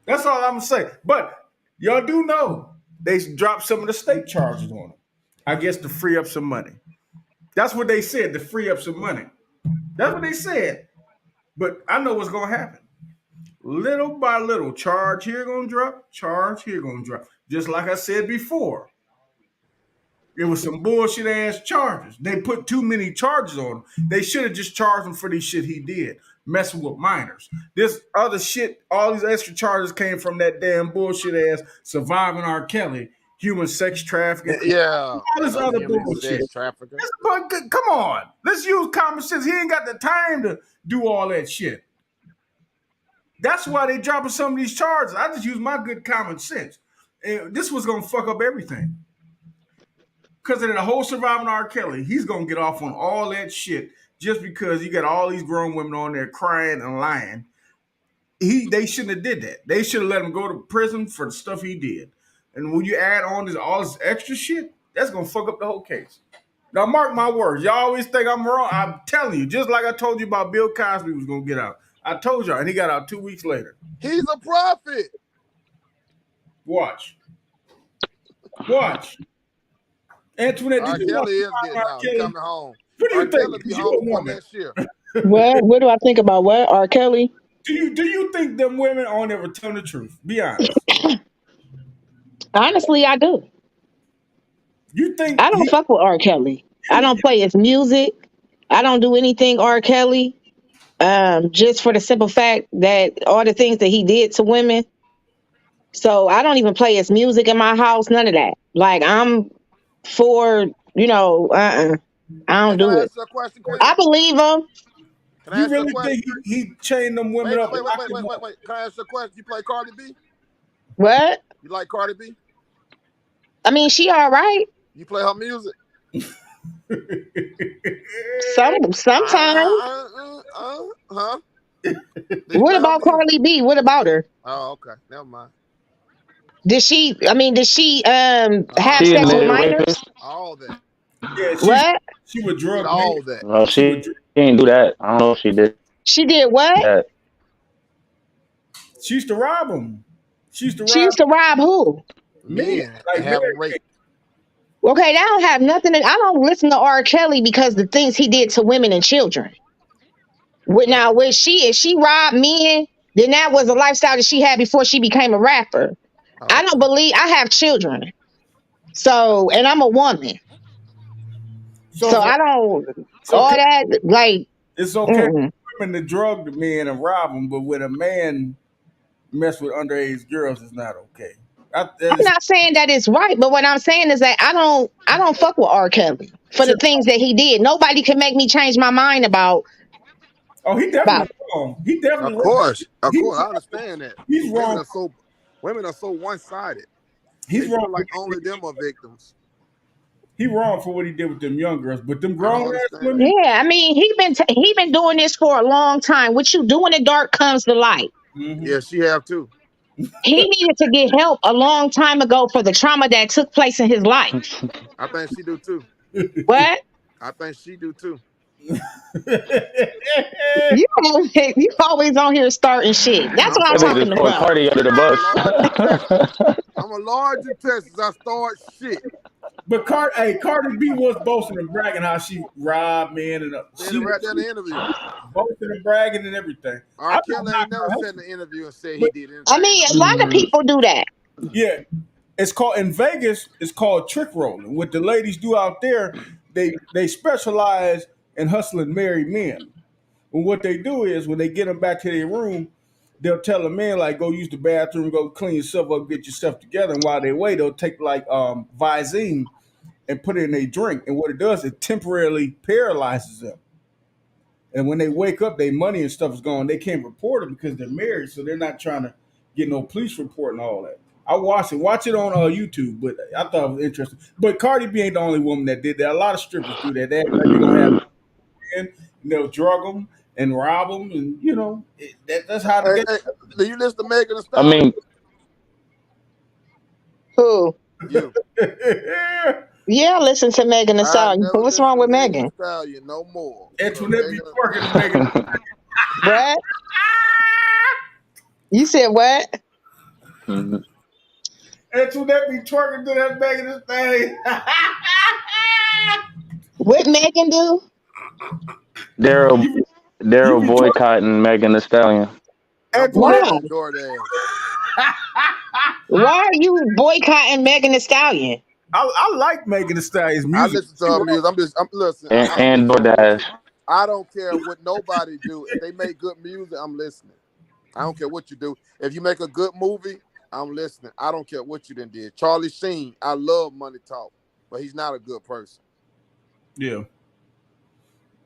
That's all I'm gonna say. But y'all do know they dropped some of the state charges on him. I guess to free up some money. That's what they said, to free up some money. That's what they said. But I know what's gonna happen. Little by little, charge here gonna drop, charge here gonna drop. Just like I said before. It was some bullshit ass charges. They put too many charges on him. They should have just charged him for the shit he did, messing with minors. This other shit, all these extra charges came from that damn bullshit ass Surviving R. Kelly, human sex trafficking. Yeah. All this other bullshit. Come on. Let's use common sense. He ain't got the time to do all that shit. That's why they dropping some of these charges. I just use my good common sense. And this was gonna fuck up everything. Because of the whole surviving R. Kelly, he's gonna get off on all that shit just because you got all these grown women on there crying and lying. They shouldn't have did that. They should have let him go to prison for the stuff he did. And when you add on all this extra shit, that's gonna fuck up the whole case. Now mark my words. Y'all always think I'm wrong. I'm telling you, just like I told you about Bill Cosby was gonna get out. I told y'all, and he got out 2 weeks later. He's a prophet. Watch. Antoinette, R. did you Kelly watch is getting out. He's coming home. What do you R. Kelly think? be You home a before woman. next year. What do I think about what? R. Kelly? Do you think them women on there would tell the truth? Be honest. Honestly, I do. You think I don't fuck with R. Kelly. I don't play his music. I don't do anything R. Kelly. Just for the simple fact that all the things that he did to women. So I don't even play his music in my house. None of that. Like I'm for, I don't Hey, can do I it. ask you a question, Queen? I believe him. Can I you ask you a really question? think he chained them women Wait, up? wait, and wait, locked wait, them wait, up? wait, wait. Can I ask you a question? You play Cardi B? What? You like Cardi B? I mean, she all right. You play her music? Sometimes. Huh? Did you What play her about music? Carly B? What about her? Oh, okay. Never mind. Did she have She sex with admitted minors? rapist. All that. Yeah, What? she would She did drug all me. that. Well, She would. she didn't do that. I don't know if she did She did what? that. She used to rob them. She used to She rob used to rob who? men, Men like and have them Mary raped. Okay, that don't have nothing. I don't listen to R. Kelly because the things he did to women and children. Now, if she robbed men, then that was a lifestyle that she had before she became a rapper. I don't Okay. believe I have children, and I'm a woman, So so it's, I don't it's all okay. that like. It's okay Mm-mm. for women to drug the men and rob them, but when a man mess with underage girls, it's not okay. I'm not saying that it's right, but what I'm saying is that I don't fuck with R. Kelly for the things that he did. Nobody can make me change my mind about. Oh, he definitely wrong. He definitely Of wrong. course. Of He's course. I understand that. he's Women wrong. are so one-sided. He's They wrong. feel like only them are victims. He wrong for what he did with them young girls, but them I don't grown ass understand that. women. Yeah, I mean he been doing this for a long time. What you do in the dark comes to light. Mm-hmm. Yeah, she have too. He needed to get help a long time ago for the trauma that took place in his life. I think she do too. What? I think she do too. You always on here starting shit. That's I'm what I'm That nigga sorry. talking just throwing about. Cardi under the I'm a large contestant. bus. I'm a large contestant. I start shit. But Cardi B was boasting and bragging how she robbed men and Said she it right there in was the interview. boasting and bragging and everything. R. I'm Kelly not ain't never knocking said her in the interview and said he but did anything I mean, to a lot of nobody. people do that. yeah, it's called in Vegas. It's called trick rolling. What the ladies do out there, they specialize in hustling married men. And what they do is when they get them back to their room, they'll tell a man like, "Go use the bathroom, go clean yourself up, get yourself together." And while they wait, they'll take like Visine and put it in a drink. And what it does, it temporarily paralyzes them. And when they wake up, their money and stuff is gone. They can't report it because they're married, so they're not trying to get no police report and all that. I watched it. Watch it on YouTube, but I thought it was interesting. But Cardi B ain't the only woman that did that. A lot of strippers do that. They act like they're gonna have men, and they'll drug them and rob them, and that's how the Hey, game. hey, do you listen to Megan Thee I Stallion? mean, Who? You. Yeah, I listen to Megan Thee I Stallion. never What's listen wrong to with Megan Thee Megan? Stallion no more. Because Antoinette be twerking and making. What? You said what? Antoinette be twerking to that making this thing. What Megan do? Daryl you, you Daryl be twerking, boycotting Megan Thee Stallion. I'm Antoinette. Why? boycotting DoorDash. Why are you boycotting Megan Thee Stallion? I like Megan Thee Stallion's I music. listen to her music. Listen, and, I'm and just saying this. DoorDash. I don't care what nobody do. If they make good music, I'm listening. I don't care what you do. If you make a good movie, I'm listening. I don't care what you done did. Charlie Sheen, I love Money Talk, but he's not a good person. Yeah,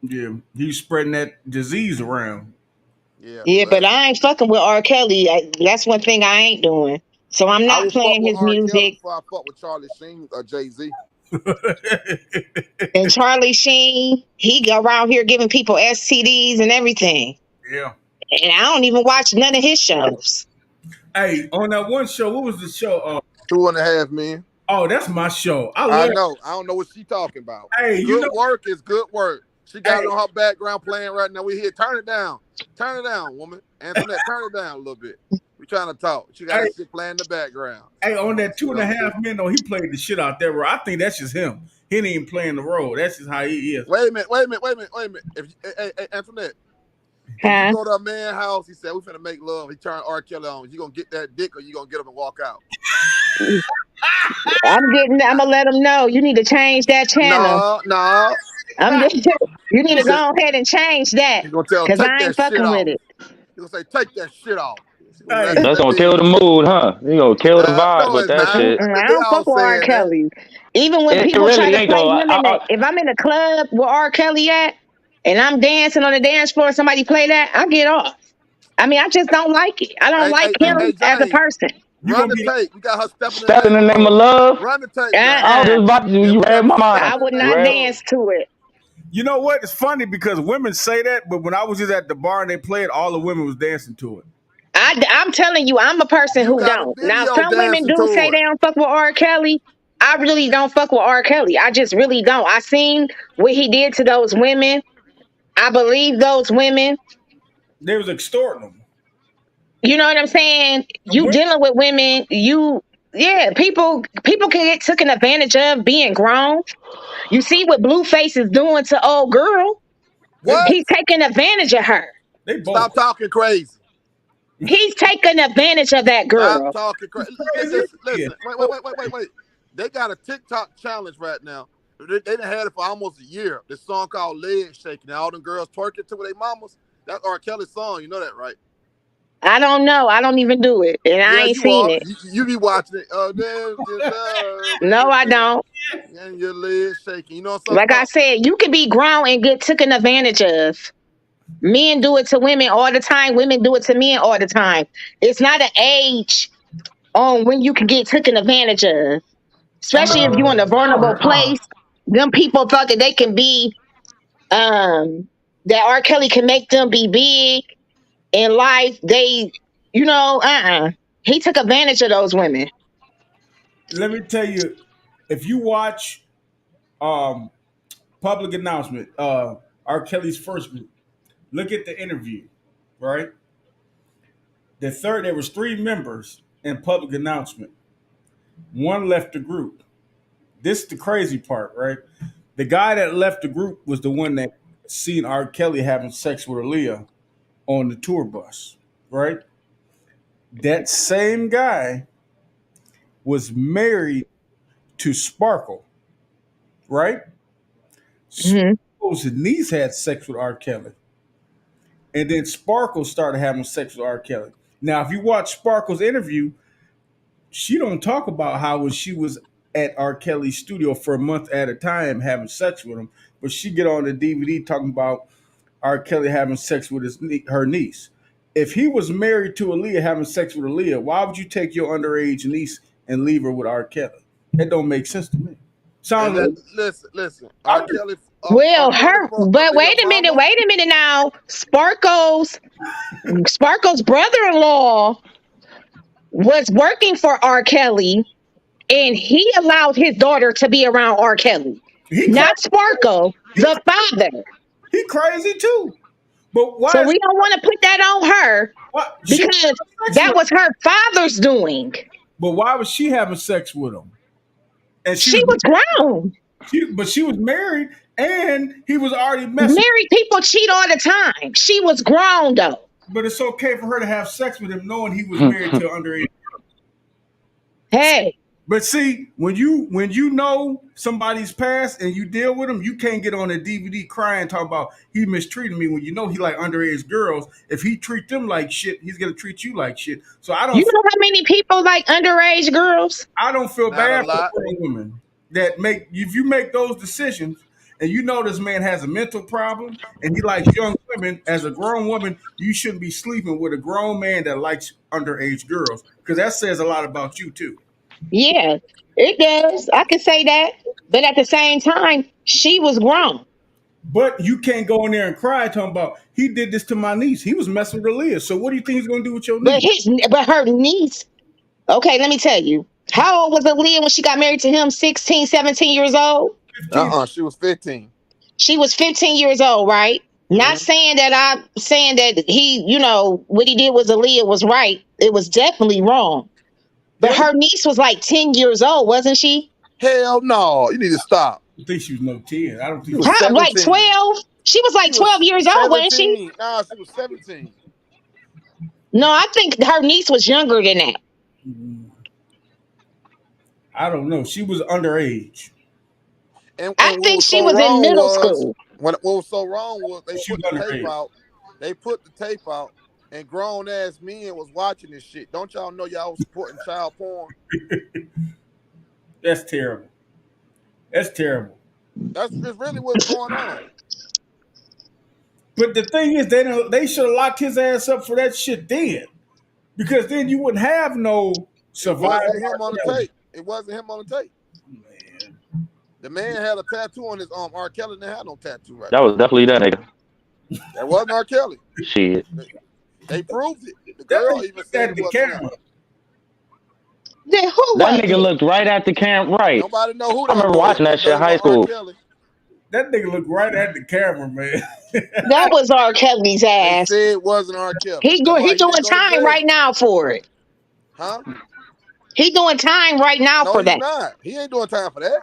yeah. He's spreading that disease around. Yeah, Yeah, but but I ain't fucking with R. Kelly. That's one thing I ain't doing. So I'm I not will fuck playing with his R. Kelly music. before I fuck with Charlie Sheen or Jay Z. And Charlie Sheen, he go around here giving people STDs and everything. Yeah. And I don't even watch none of his shows. Hey, on that one show, what was the show? 2.5 Men. Oh, that's my show. I I love. know. I don't know what she talking about. Hey, you Good know. work is good work. She got Hey, it on her background playing right now. We here. Turn it down. Turn it down, woman. Antoinette, turn it down a little bit. We trying to talk. She got hey, that shit playing in the background. hey, on that See two what and a I'm gonna half do? men though, he played the shit out there. Bro. I think that's just him. He ain't even playing the role. That's just how he is. Wait a minute. If hey, Antoinette, if you Huh? go to a man's house, he said we finna make love. He turned R. Kelly on. You gonna get that dick or you gonna get up and walk out? I'm gonna let him know you need to change that channel. No. I'm just you need He to said go ahead and change that he gonna tell because take I that ain't shit fucking with off. it. He gonna say take that shit off. She gonna Hey, ratchet That's that gonna kill bed. the mood, huh? You gonna kill the vibe No, with it's that not. shit. I They don't all fuck with R. saying that. Kelly. Even when It people try really to ain't play though. him if I'm in a club where R. Kelly at and I'm dancing on the dance floor, somebody play that, I get off. I mean, I just don't like it. I don't like him Hey, as a James, person. you run gonna the be like, tape. We got her stepping in the Step in name the of name of love. love. Run the tape, James. I was Uh-uh. just about to. Yeah, You we read got my you mind. I stepping in would the You name not of read. love. dance to it. you know what? It's funny because women say that, but when I was just at the bar and they played, all the women was dancing to it. I'm telling you, I'm a person You who got a don't. Now, video some women dancing do to say it. they don't fuck with R. Kelly. I really don't fuck with R. Kelly. I just really don't. I seen what he did to those women. I believe those women. They was extorting them. You know what I'm saying? The You women, dealing with women, people can get taken advantage of being grown. You see what Blueface is doing to old girl. they What? He's taking advantage of her. they both Stop talking crazy. He's taking advantage of that Stop girl. talking crazy. crazy. Listen, Yeah. listen. Wait. They got a TikTok challenge right now. They done had it for almost a year. This song called Leg Shaking. All them girls twerking to their mamas. That's R. Kelly's song. You know that, right? I don't know. I don't even do it. And I Yeah, ain't you seen are. it. You be watching it. Oh, damn, just No, I don't. and your legs shaking. You know what I'm talking Like I about? said, you can be grown and get taken advantage of. Men do it to women all the time. Women do it to men all the time. It's not an age on when you can get taken advantage of. Especially if you're in a vulnerable place. Them people thought that they can be that R. Kelly can make them be big in life. He took advantage of those women. Let me tell you, if you watch um public announcement, R. Kelly's first group, look at the interview, right? There was three members in public announcement. One left the group. This is the crazy part, right? The guy that left the group was the one that seen R. Kelly having sex with Aaliyah on the tour bus, right? That same guy was married to Sparkle, right? Hmm. Sparkle's niece had sex with R. Kelly. And then Sparkle started having sex with R. Kelly. Now, if you watch Sparkle's interview, she don't talk about how when she was at R. Kelly's studio for a month at a time having sex with him, but she get on the DVD talking about R. Kelly having sex with her niece. If he was married to Aaliyah having sex with Aaliyah, why would you take your underage niece and leave her with R. Kelly? That don't make sense to me. And Sounds that like listen. R. I'm just, Kelly, R. Well, Kelly her, fucked but Aaliyah mama. wait a minute now. Sparkle's brother-in-law was working for R. Kelly, and he allowed his daughter to be around R. Kelly, he not crazy. Sparkle, He, the father. he crazy too. But So why is we don't want to put that on her what she was because having sex that with was him? her father's doing. But why was she having sex with him? And she She was was grown. but she was married and he was already messing. Married people cheat all the time. She was grown though. But it's okay for her to have sex with him knowing he was married to an underage. Hey, But see, when you know somebody's past and you deal with them, you can't get on a DVD crying talking about he mistreated me when you know he like underage girls. If he treat them like shit, he's gonna treat you like shit. So you know how many people like underage girls? I don't feel Not a bad for lot. grown women that make if you make those decisions and you know this man has a mental problem, and he likes young women. As a grown woman, you shouldn't be sleeping with a grown man that likes underage girls, because that says a lot about you too. Yeah, it does. I can say that. But at the same time, she was grown. But you can't go in there and cry talking about he did this to my niece. He was messing with Aaliyah. So what do you think he's going to do with your But niece? but her niece, okay, let me tell you. How old was Aaliyah when she got married to him? 16, 17 years old? 15. She was 15. She was 15 years old, right? Not Mhm. saying that I'm saying that he, what he did was Aaliyah was right. It was definitely wrong. But Yeah, her niece was like 10 years old, wasn't she? Hell no. You need to stop. I don't think she was no 10. I don't She think was she How, like 17. 12? She was She like was 12 years old, wasn't she? 17. Nah, she was 17. No, I think her niece was younger than that. I don't know. She was underage. I And what think was she so was in wrong middle was school. what was so wrong was they She was put the tape underage. out. They put the tape out, and grown ass men was watching this shit. Don't y'all know y'all was supporting child porn? That's terrible. That's terrible. That's really what's going on. But the thing is, they should have locked his ass up for that shit then, because then you wouldn't have no It surviving wasn't him on the R. Kelly. tape. It wasn't him on the tape. Man, The man had a tattoo on his arm. R. Kelly didn't have no tattoo right That there. was definitely that nigga. That wasn't R. Kelly. Shit. They proved it. The that girl nigga even looked said at it the wasn't him. camera. Then who That was nigga it? looked right at the camera. Right. Nobody know who I that remember was. watching that They shit know in it high was R. school. Kelly. That nigga looked right at the camera, man. That was R. Kelly's They ass. said it wasn't R. Kelly. He That's why he he doing didn't go to time jail. right now for it. Huh? He doing time right now No, for he's that. not. He ain't doing time for that.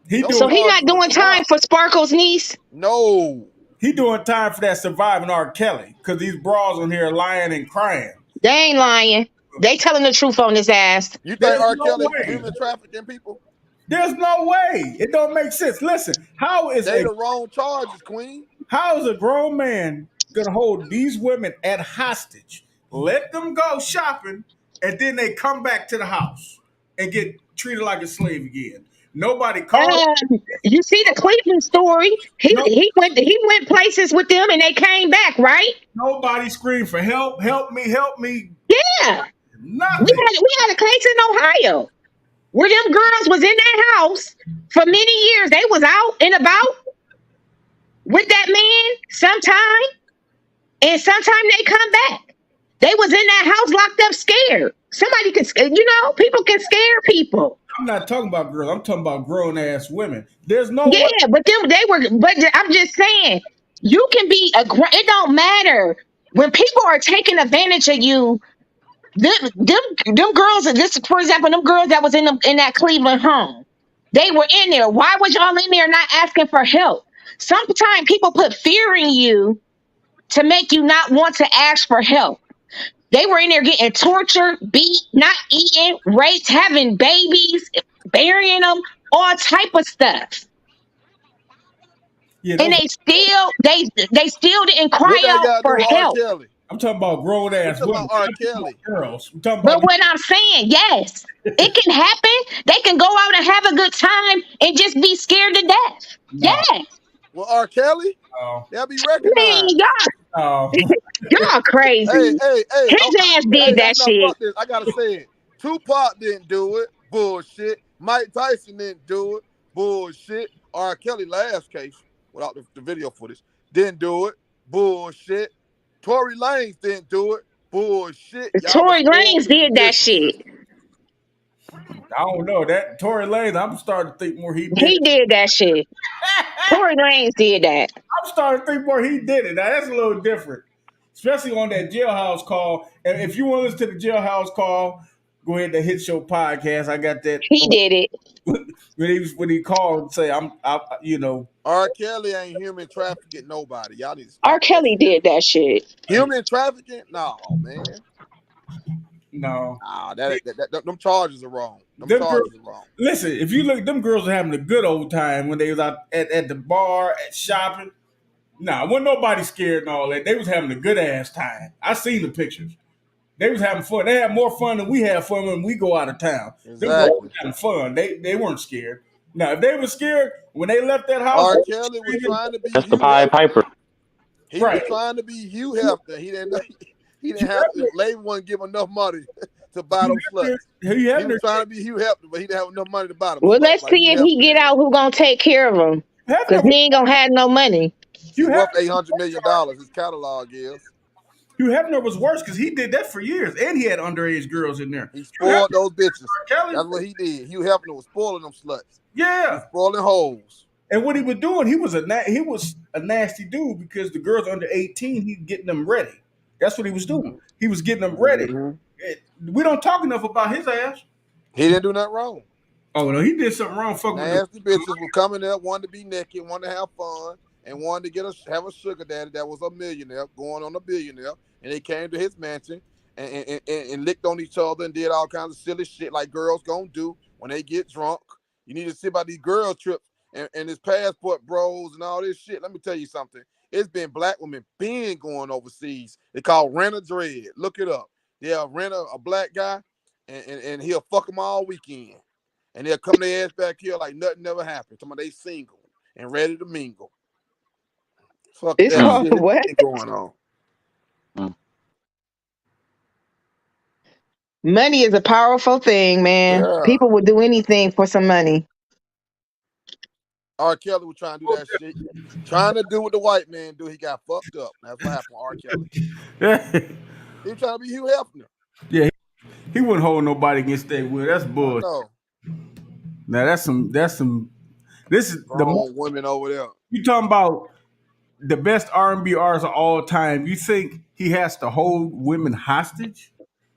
He Those So doing he charges not was doing time dropped. for Sparkle's niece. No. he doing time for that surviving R. Kelly, because these bras on here lying and crying. They ain't lying. They telling the truth on his ass. You think There's R. no Kelly way. human trafficking people? There's no way. It don't make sense. Listen, They the wrong charges, Queen. how is a grown man gonna hold these women at hostage, let them go shopping, and then they come back to the house and get treated like a slave again? Nobody called. You see the Cleveland story. He No, he went places with them and they came back, right? nobody screamed for help. Help me! Help me! Yeah. We Nothing. had a case in Ohio where them girls was in that house for many years. They was out and about with that man sometime, and sometime they come back. They was in that house locked up scared. Somebody can, people can scare people. I'm not talking about girls. I'm talking about grown ass women. There's no way. Yeah, but them they were. But I'm just saying, you can be a. It don't matter when people are taking advantage of you. Them girls. This, for example, them girls that was in that Cleveland home. They were in there. Why was y'all in there not asking for help? Sometimes people put fear in you to make you not want to ask for help. They were in there getting tortured, beat, not eating, raped, having babies, burying them, all type of stuff. Yeah, And those. they still didn't What cry they out got to do for with R. help. Kelly? I'm talking about grown We ass talking women. about R. I'm talking Kelly. about girls. I'm talking But about. what I'm saying, yes, it can happen. They can go out and have a good time and just be scared to death. No, Yes. Well, R. Kelly, no, they'll be Man, recognized. no. y'all Hey, crazy. hey, hey, His ass did hey, that no, shit. fuck this. I gotta say it. Tupac didn't do it. Bullshit. Mike Tyson didn't do it. Bullshit. R. Kelly last case, without the video footage, didn't do it. Bullshit. Tory Lanez didn't do it. Bullshit. Y'all was Tory spoiled Lanez for the did that traditional shit. system. I don't know that Tory Lanez. I'm starting to think more he did He it. did that shit. Tory Lanez did that. I'm starting to think more he did it. Now that's a little different, especially on that jailhouse call. And if you want to listen to the jailhouse call, go ahead to Hit Show podcast. I got that. He did it. When he called and say R. Kelly ain't human trafficking nobody. Y'all need to R. stop that Kelly shit. did that shit. Human trafficking? No, man. no. Nah, them charges are wrong. Them Them girls, charges are wrong. listen, if you look, them girls are having a good old time when they was out at the bar, at shopping. Nah, wasn't nobody scared and all that. They was having a good ass time. I seen the pictures. They was having fun. They had more fun than we have fun when we go out of town. Them girls Exactly. was having fun. They weren't scared. Now, if they were scared when they left that house, R. Kelly was trying to be That's the Hugh Pied Hefner. Piper. He was trying to be Hugh Hefner. He didn't have label wouldn't give him enough money to buy them sluts. He was trying to be Hugh Hefner, but he didn't have enough money to buy them Well, sluts. let's Like see if he get out who gonna take care of him. Because he ain't gonna have no money. He's worth $800 million. His catalog is. Hugh Hefner was worse because he did that for years, and he had underage girls in there. He spoiled those bitches. Kelly, that's what he did. Hugh Hefner was spoiling them sluts. Yeah, he was spoiling hoes. And what he was doing, he was a nasty dude because the girls under 18, he's getting them ready. That's what he was doing. He was getting them ready. Mm-hmm. We don't talk enough about his ass. He didn't do nothing wrong. Oh no, he did something wrong. Fucking nasty bitches were coming there, wanted to be naked, wanted to have fun, and wanted to have a sugar daddy that was a millionaire, going on a billionaire. And they came to his mansion and licked on each other and did all kinds of silly shit like girls gonna do when they get drunk. You need to see about these girl trips and his passport bros and all this shit. Let me tell you something. It's been black women being going overseas. They call rent a dread. Look it up. They'll rent a black guy and he'll fuck them all weekend. And they'll come their ass back here like nothing never happened. Talking about they single and ready to mingle. Fuck it's that shit. what going on. Money is a powerful thing, man. Yeah. People would do anything for some money. R.Kelly was trying to do that shit. Trying to do what the white man do. He got fucked up. That's what happened with R.Kelly. He was trying to be Hugh Hefner. Yeah, he wouldn't hold nobody against that will. That's bullshit. No. Now that's some. This is the most women over there. You talking about the best R&B artists of all time? You think he has to hold women hostage?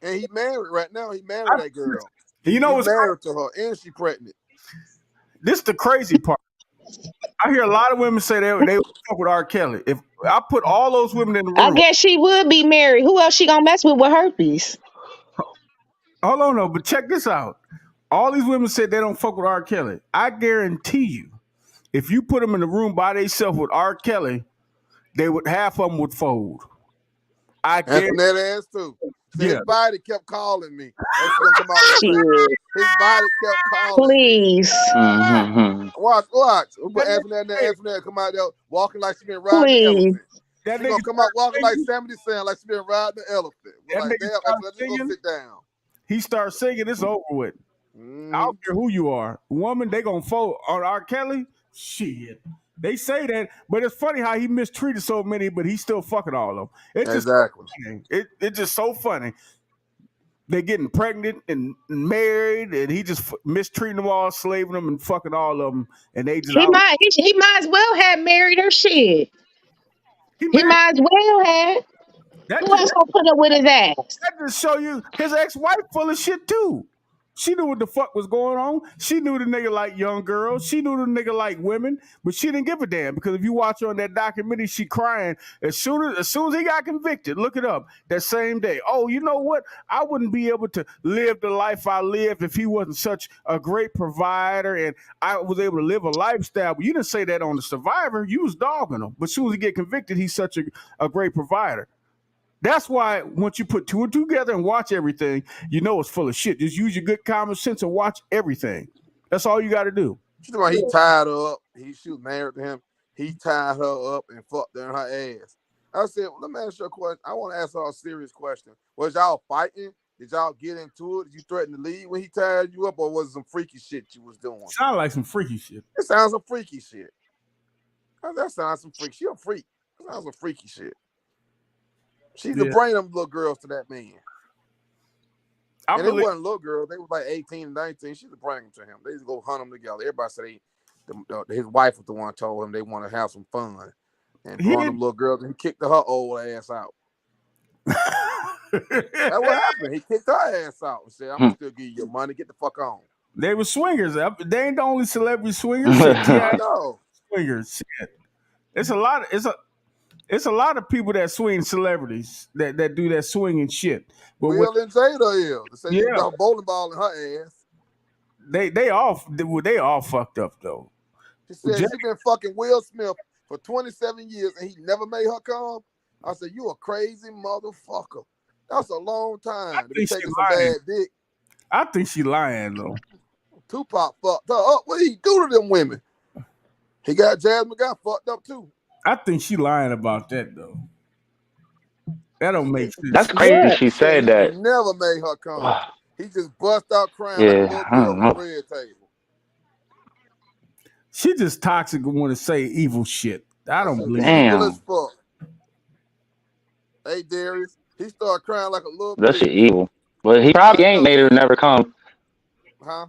And he married right now. He married that girl. You know what's married to her, and she pregnant. This is the crazy part. I hear a lot of women say they would fuck with R. Kelly. If I put all those women in the room, I guess she would be married. Who else she gonna mess with herpes? Hold on, no, but check this out. All these women said they don't fuck with R. Kelly. I guarantee you, if you put them in the room by themselves with R. Kelly, half of them would fold. And that ass too. So his body kept calling me. His body kept calling Please. me. Mm-hmm. Watch. But Anthony come out there walking like she been riding the elephant. She's gonna come out walking like Sammy saying like she been riding the elephant. Like, damn, go sit down. He starts singing, it's over with. I don't care who you are. Woman, they gonna fold on R. Kelly? Shit. They say that, but it's funny how he mistreated so many, but he's still fucking all of them. It's exactly. It's just so funny. They're getting pregnant and married, and he just mistreating them all, slaving them, and fucking all of them. And they just he might as well have married her. Shit. He might as well have. Who else gonna put up with his ass? That just show you his ex-wife full of shit too. She knew what the fuck was going on. She knew the nigga like young girls. She knew the nigga like women, but she didn't give a damn because if you watch her on that documentary, she crying as soon as he got convicted. Look it up that same day. Oh, you know what? I wouldn't be able to live the life I lived if he wasn't such a great provider and I was able to live a lifestyle. But you didn't say that on The Survivor. You was dogging him. But as soon as he get convicted, he's such a great provider. That's why once you put two and two together and watch everything, you know it's full of shit. Just use your good common sense and watch everything. That's all you got to do. He tied her up. She was married to him. He tied her up and fucked her in her ass. I said, well, let me ask you a question. I want to ask her a serious question. Was y'all fighting? Did y'all get into it? Did you threaten to leave when he tied you up, or was it some freaky shit you was doing? Sound like some freaky shit. It sounds some freaky shit. That sounds some freaky. She a freak. That sounds some freaky shit. She's the brain of little girls to that man. And it wasn't little girls. They was like 18 and 19. She's the brain to him. They just go hunt them together. Everybody said his wife was the one told him they want to have some fun. And brought them little girls, and he kicked her old ass out. That's what happened. He kicked her ass out and said, I'm going to still give you your money. Get the fuck on. They were swingers. They ain't the only celebrity swingers. I know. Swingers. Shit. It's a lot of people that swing, celebrities that do that swinging shit. But Will and Jada is. They say you got a bowling ball in her ass. They all fucked up though. She said she been fucking Will Smith for 27 years and he never made her come. I said, you a crazy motherfucker. That's a long time to be taking some bad dick. I think she lying though. Tupac fucked her up. What did he do to them women? He got Jasmine got fucked up too. I think she lying about that though. That don't make That's sense. crazy. Yeah. She He said said he that. never made her come. He just bust out crying like a Yeah, little I girl don't on the know. red table. She just toxic and want to say evil shit. I don't believe it. Evil as Damn, fuck. Hey Darius, he started crying like a little that shit bitch. evil. But he I probably ain't know. made her never come. Huh?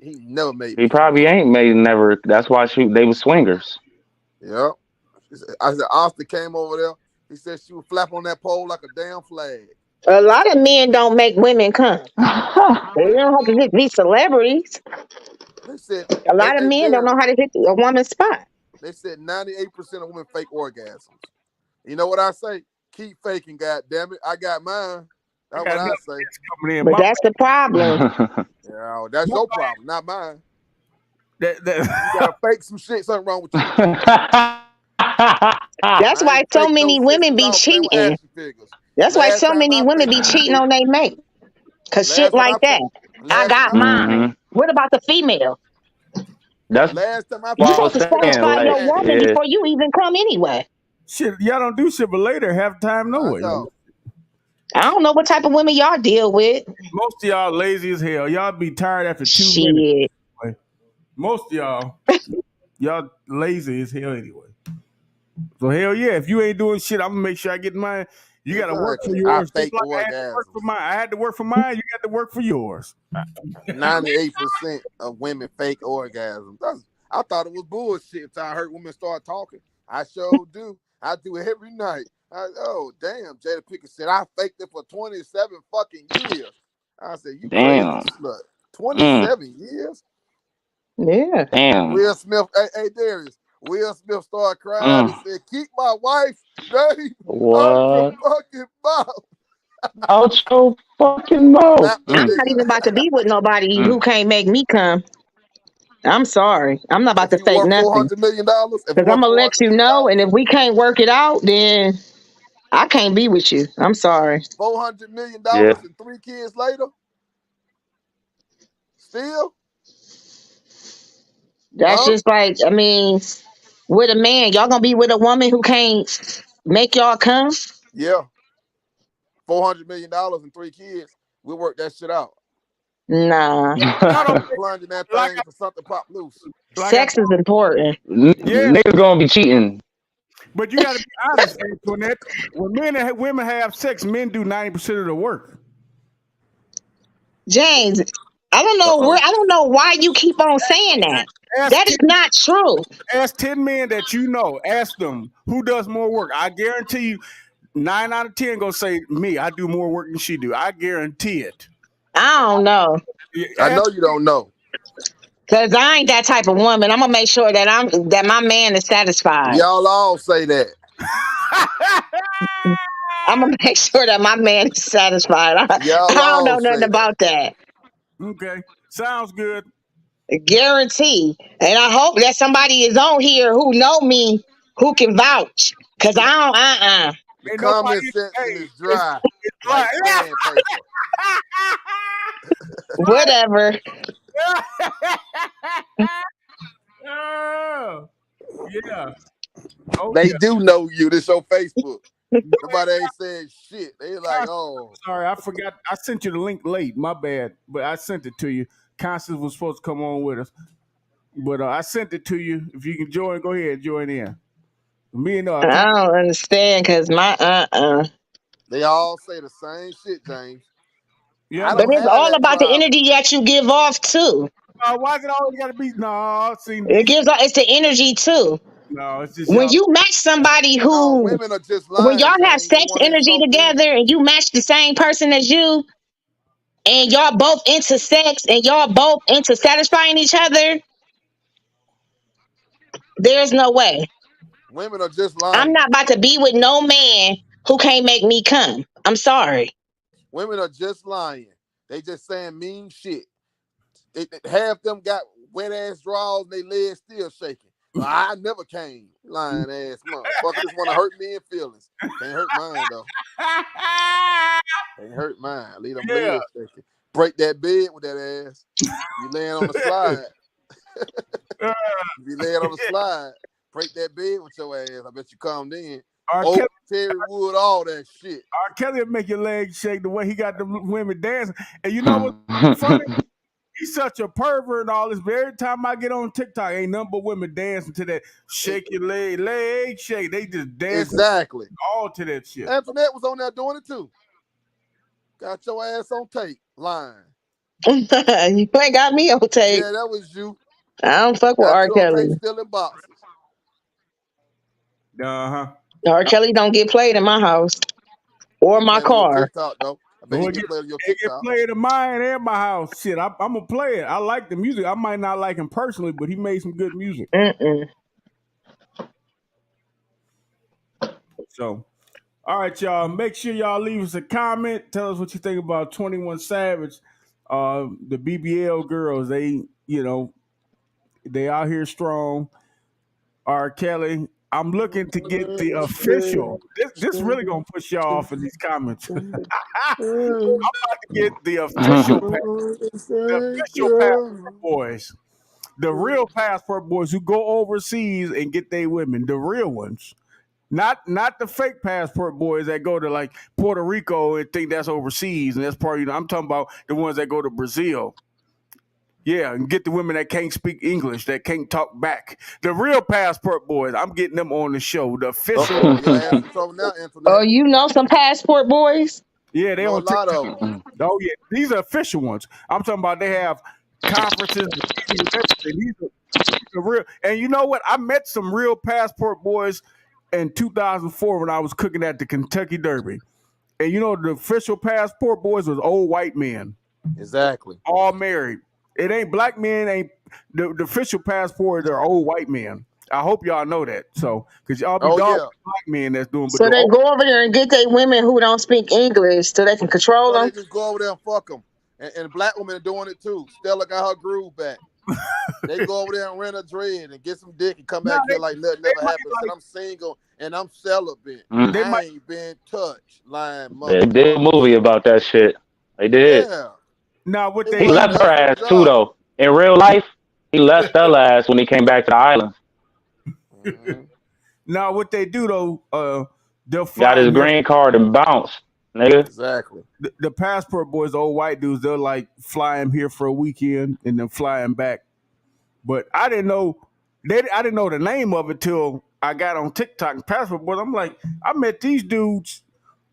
He never made He me come. probably ain't made never. That's why they was swingers. Yep. I said Austin came over there. He said she would flap on that pole like a damn flag. A lot of men don't make women come. They don't have to be celebrities. They said, A lot of hey men don't know Darius, how to hit a woman's spot. they said 98% of women fake orgasms. You know what I say? Keep faking, goddamn it. I got mine. I That's got what I another say. bitch coming in. But that's the problem. Yeah, that's your problem, not mine. That You gotta fake some shit. Something wrong with you. That's I why ain't so fake no many women be $60 playing with cheating. action figures. That's why Last so time many I women faked be it, cheating on their mate. Cause shit last time I like that. faked, I last time got I faked, mine. hmm What about the female? That's last time I You what I faked, was supposed I to paid saying. satisfy your Like, $100. woman yeah, before you even come anyway. shit, y'all don't do shit, but later half the time, no I way. know. I don't know what type of women y'all deal with. Most of y'all lazy as hell. Y'all be tired after 2 minutes. Shit. Most of y'all lazy as hell anyway. So hell yeah, if you ain't doing shit, I'm gonna make sure I get mine. You gotta work for Exactly. I yours. Just fake like I had to work for orgasms. mine. I had to work for mine. You got to work for yours. 98% of women fake orgasms. I thought it was bullshit until I heard women start talking. I sure do. I do it every night. Oh, damn. Jada Pinkett said, I faked it for 27 fucking years. I said, you crazy damn, slut. mm, 27 years? Yeah. damn, Will Smith, hey Darius, Will Smith started crying and mm. said, keep my wife's name out your What? fucking mouth. Out your fucking mouth. Slap the I'm not nigga. even about to be with nobody Mm. who can't make me come. I'm sorry. I'm not about If to you fake worth nothing. $400 million, if you Because I'm worth going to let $400 you million, know. And if we can't work it out, then I can't be with you. I'm sorry. $400 million Yeah. and 3 kids later, still, That's huh? just like, I mean, with a man, y'all going to be with a woman who can't make y'all come? Yeah, $400 million and 3 kids. We'll work that shit out. Nah. Y'all I don't be plunging that like thing for something pop loose. I Sex is important. yeah, Niggas gonna be cheating. but you got to be honest, Antoinette. When men and women have sex, men do 90% of the work. James, I don't know where, Uh-oh. I don't know why you keep on saying that. Ask That is not true. ask 10 men that you know. Ask them who does more work. I guarantee you, 9 out of 10 gonna say me. I do more work than she do. I guarantee it. I don't know. I Ask know you don't know. Cause I ain't that type of woman. I'm gonna make sure that my man is satisfied. Y'all all say that. I'm gonna make sure that my man is satisfied. I Y'all don't know all nothing say that. about that. Okay, sounds good. Guarantee. And I hope that somebody is on here who know me, who can vouch. Cause I don't. The Ain't comment nobody. section Hey, is dry it's like sandpaper. Whatever. Oh, yeah. Oh They yeah. do know you. This your Facebook. Nobody ain't saying shit. They like, oh, Sorry, I forgot. I sent you the link late. My bad, but I sent it to you. Constance was supposed to come on with us, but I sent it to you. If you can join, go ahead, join in. Me and I don't understand. Cause my they all say the same shit, James. yeah, I no. But don't it's have all that about the problem. energy that you give off too. Why is it always got to be? No, see, It gives off. It's the energy too. no, it's just When y'all. you match somebody No, who, women are just when lying, y'all have James. They sex want to energy insult men. together and you match the same person as you, and y'all both into sex and y'all both into satisfying each other, there's no way. Women are just I'm lying. not about to be with no man who can't make me come. I'm sorry. Women are just lying. They just saying mean shit. Half them got wet ass drawers and they legs still shaking. Well, I never came. Lying ass motherfucker. Just want to hurt me in feelings. Can't hurt mine though. Can't hurt mine. Leave them Yeah, legs shaking. break that bed with that ass. You laying on the slide. You be laying on the slide. Break that bed with your ass. I bet you come then. R. Terry Wood, all that shit. Kelly will make your legs shake the way he got the women dancing. And you know what's funny? He's such a pervert and all this. But every time I get on TikTok, ain't nothing but women dancing to that shake your leg shake. They just dance exactly all to that shit. Antoinette was on there doing it too. Got your ass on tape, lying. You ain't got me on tape. Yeah, that was you. I don't fuck with R. Kelly. Still in boxes. R. Kelly don't get played in my house or my car. TikTok, though. I bet he get played on your TikTok. He get played in mine and my house. Shit, I'm gonna play it. I like the music. I might not like him personally, but he made some good music. So, all right, y'all. Make sure y'all leave us a comment. Tell us what you think about 21 Savage. The BBL girls, they out here strong. R. Kelly. I'm looking to get the official. This really gonna push y'all off in these comments. I'm about to get the official passport boys, the real passport boys who go overseas and get their women, the real ones. Not the fake passport boys that go to like Puerto Rico and think that's overseas and that's part of I'm talking about the ones that go to Brazil. Yeah, and get the women that can't speak English, that can't talk back. The real passport boys, I'm getting them on the show. The official. Oh, you know some passport boys? Yeah, they on TikTok. Oh yeah, these are official ones. I'm talking about they have conferences. These are real. And you know what? I met some real passport boys in 2004 when I was cooking at the Kentucky Derby. And you know the official passport boys was old white men. Exactly. All married. It ain't black men, ain't the official passport are old white men. I hope y'all know that. So, because y'all be black men that's doing. So they go over there and get their women who don't speak English so they can control them. They just go over there and fuck them. And black women are doing it too. Stella got her groove back. They go over there and rent a dread and get some dick and come back here like nothing never happened. Like, I'm single and I'm celibate. I ain't been touched. Lying mother. They did a movie about that shit. They did. Yeah. Now what he left her ass too though. In real life, he left Stella ass when he came back to the island. Now what they do though, they'll got his green card and bounced, nigga. Exactly. The passport boys, old white dudes, they'll like fly him here for a weekend and then fly him back. But I didn't know the name of it till I got on TikTok and passport boys. I'm like, I met these dudes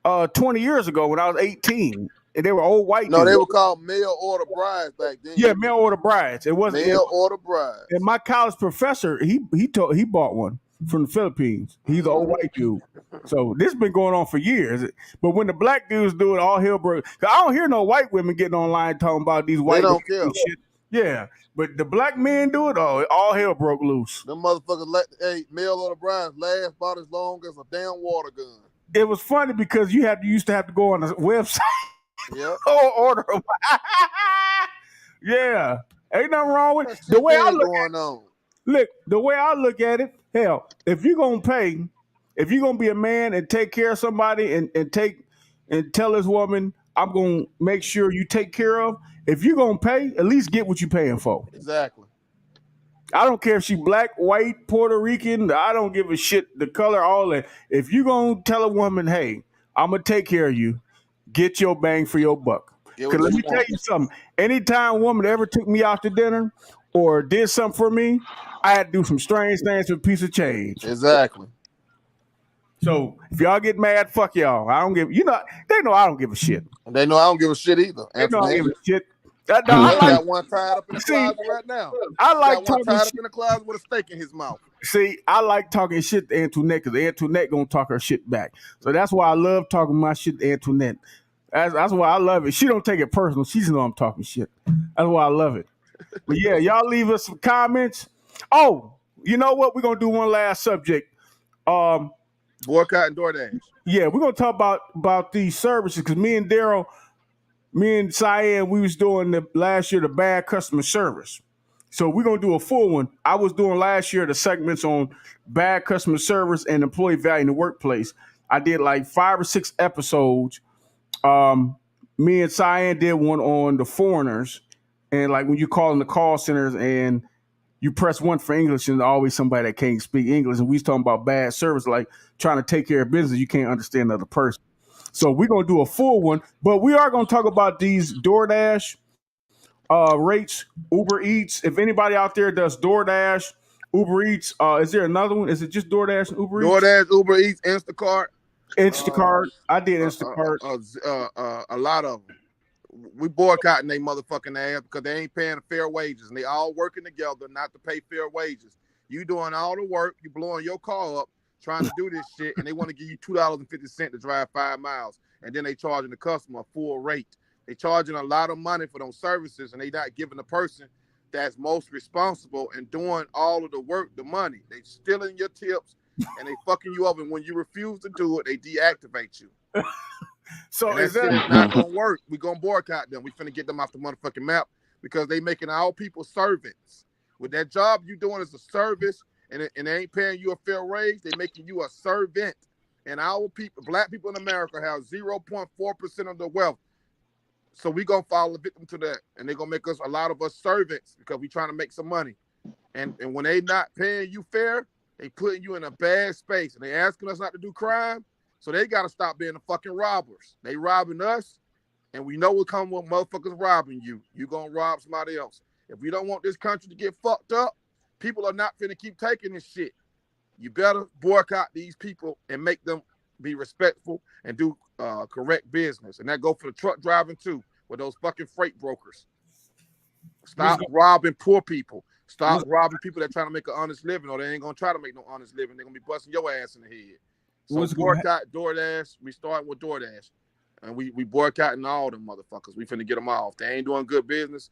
20 years ago when I was 18. And they were old white dudes. No, they were called mail order brides back then. Yeah, mail order brides. It wasn't mail order brides. And my college professor, he bought one from the Philippines. He's an old white dude. So this has been going on for years. But when the black dudes do it, all hell broke. Cause I don't hear no white women getting online talking about these white dudes. They don't care. Shit. Yeah. But the black men do it, all hell broke loose. Them motherfuckers mail order brides last about as long as a damn water gun. It was funny because you used to have to go on the website. Yeah. Order them. Yeah. Ain't nothing wrong with it. The way I look at it, hell, if you're gonna be a man and take care of somebody and tell this woman, I'm gonna make sure you take care of, if you're gonna pay, at least get what you're paying for. Exactly. I don't care if she black, white, Puerto Rican, I don't give a shit, the color, all that. If you're gonna tell a woman, hey, I'm gonna take care of you, get your bang for your buck. Because let me tell you something. Anytime a woman ever took me out to dinner or did something for me, I had to do some strange things with a piece of change. Exactly. So if y'all get mad, fuck y'all. I don't give. They know I don't give a shit. They know I don't give a shit either. They know I don't give a shit. I got one tied up in the closet right now. I like talking tied up in the closet with a steak in his mouth. See, I like talking shit to Antoinette because Antoinette gonna talk her shit back. So that's why I love talking my shit to Antoinette. That's why I love it. She don't take it personal. She know I'm talking shit. That's why I love it. But yeah, y'all leave us some comments. Oh, you know what? We're gonna do one last subject. Boycott and DoorDash. Yeah, we're gonna talk about these services because me and Cyan, we was doing last year the bad customer service. So we're gonna do a full one. I was doing last year the segments on bad customer service and employee value in the workplace. I did like 5 or 6 episodes. me and Cyan did one on the foreigners, and like when you call in the call centers and you press one for English, and always somebody that can't speak English, and we was talking about bad service, like trying to take care of business, you can't understand another person. So we're gonna do a full one, but we are gonna talk about these DoorDash rates, Uber Eats. If anybody out there does DoorDash, Uber Eats, is there another one? Is it just DoorDash and Uber Eats? DoorDash, Uber Eats, Instacart, Instacart. I did uh, Instacart. a lot of them. We boycotting they motherfucking ass because they ain't paying fair wages, and they all working together not to pay fair wages. You doing all the work, you blowing your car up, trying to do this shit, and they want to give you $2.50 to drive 5 miles, and then they charging the customer a full rate. They charging a lot of money for those services, and they not giving the person that's most responsible and doing all of the work the money. They stealing your tips, and they fucking you up, and when you refuse to do it, they deactivate you. So And that is shit that is not gonna work. We gonna boycott them. We finna get them off the motherfucking map because they making our people servants. With that job you doing as a service, and they ain't paying you a fair wage, they making you a servant. And our people, black people in America, have 0.4% of the wealth. So we gonna fall a victim to that, and they gonna make us, a lot of us, servants because we trying to make some money. And when they not paying you fair, they putting you in a bad space, and they asking us not to do crime. So they got to stop being the fucking robbers. They robbing us, and we know what come with motherfuckers robbing you. You gonna rob somebody else. If we don't want this country to get fucked up, people are not finna keep taking this shit. You better boycott these people and make them be respectful and do correct business. And that go for the truck driving too, with those fucking freight brokers. Stop robbing poor people. Stop robbing people that trying to make an honest living, or they ain't gonna try to make no honest living. They're gonna be busting your ass in the head. So boycott DoorDash. We starting with DoorDash, and we boycotting all them motherfuckers. We finna get them off. They ain't doing good business.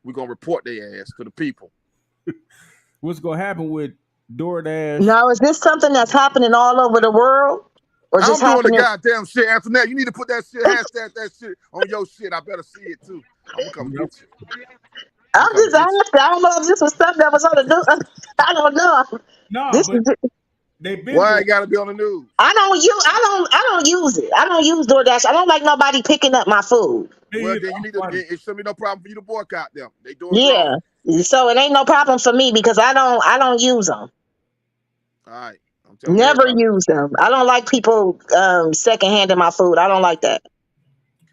We gonna report their ass to the people. What's gonna happen with DoorDash? Now, is this something that's happening all over the world, or I'm just doing the happening? goddamn shit, Antoinette. You need to put that shit, hashtag that shit on your shit. I better see it too. I'm gonna come get you. I'm just asking. I don't know if this was stuff that was on the news. I don't know. No, This but is. they've been Why doing. it gotta be on the news? I don't use. I don't use it. I don't use DoorDash. I don't like nobody picking up my food. Well, then you need to. It should be no problem for you to boycott them. They doing Yeah. wrong. So it ain't no problem for me because I don't use them. All right, I'm telling Never everybody. use them. I don't like people secondhanding my food. I don't like that.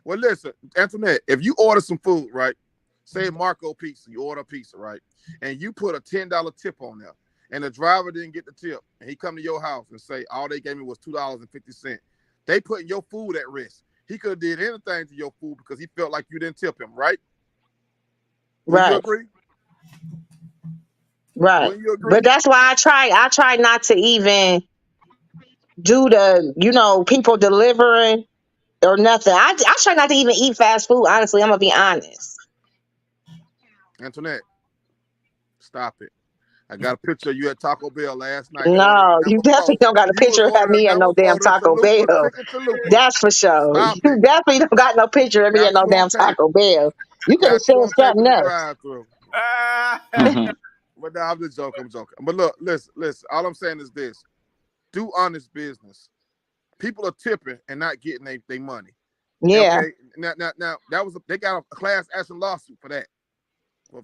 Well, listen, Antoinette, if you order some food, right? Say Marco Pizza, you order a pizza, right? And you put a $10 tip on there, and the driver didn't get the tip, and he come to your house and say, all they gave me was $2.50. They putting your food at risk. He could have did anything to your food because he felt like you didn't tip him, right? Would you agree? Right. Wouldn't you agree? But that's why I try not to even do the, people delivering or nothing. I try not to even eat fast food. Honestly, I'm gonna be honest. Antoinette, stop it. I got a picture of you at Taco Bell last night. No, you definitely don't got a You was picture of ordering me a at no number damn 4 to Taco Bell. chicken chalupa. That's for sure. Stop You it. definitely don't got no picture of me at Got no you on damn tape. Taco Bell. You could have Got you said on tape in something the else. drive-thru. But no, I'm just joking. I'm joking. But look, listen. All I'm saying is this: do honest business. People are tipping and not getting their money. Yeah. Okay. Now that was they got a class action lawsuit for that.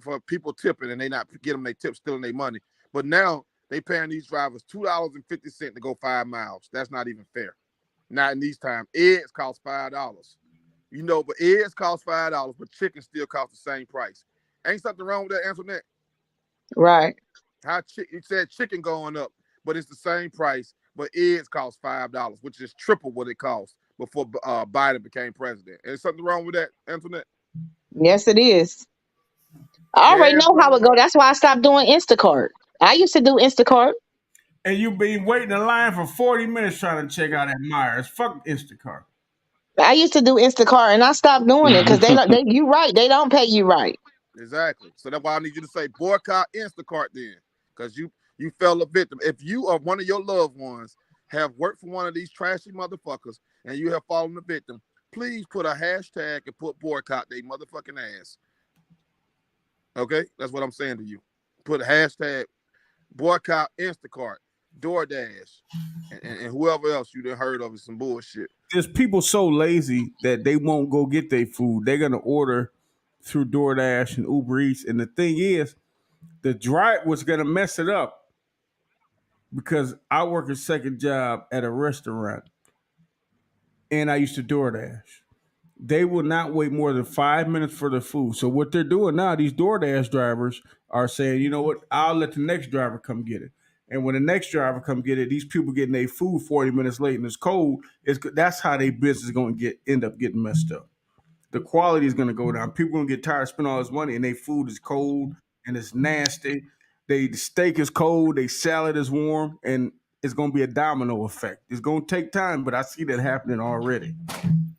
For people tipping and they not getting their tips, stealing their money. But now they paying these drivers $2.50 to go 5 miles. That's not even fair. Not in these times. Eggs cost $5. But eggs cost $5, but chicken still costs the same price. Ain't something wrong with that, Antoinette? Right. You said chicken going up, but it's the same price, but eggs cost $5, which is triple what it cost before Biden became president. Is something wrong with that, Antoinette? Yes, it is. I already know how it go. That's why I stopped doing Instacart. I used to do Instacart. And you been waiting in line for 40 minutes trying to check out at Myers. Fuck Instacart. I used to do Instacart, and I stopped doing it because you right. They don't pay you right. Exactly. So that's why I need you to say boycott Instacart then, because you fell a victim. If you or one of your loved ones have worked for one of these trashy motherfuckers and you have fallen a victim, please put a hashtag and put boycott they motherfucking ass. Okay? That's what I'm saying to you. Put a hashtag boycott Instacart, DoorDash, and whoever else you done heard of is some bullshit. there's people so lazy that they won't go get their food. They're gonna order through DoorDash and Uber Eats. And the thing is, the drive was gonna mess it up because I work a second job at a restaurant and I used to DoorDash. They will not wait more than 5 minutes for the food. So what they're doing now, these DoorDash drivers are saying, you know what, I'll let the next driver come get it. And when the next driver come get it, these people getting their food 40 minutes late and it's cold. That's how their business is going to end up getting messed up. The quality is going to go down. People going to get tired of spending all this money and their food is cold and it's nasty. The steak is cold, their salad is warm, and it's going to be a domino effect. It's going to take time, but I see that happening already.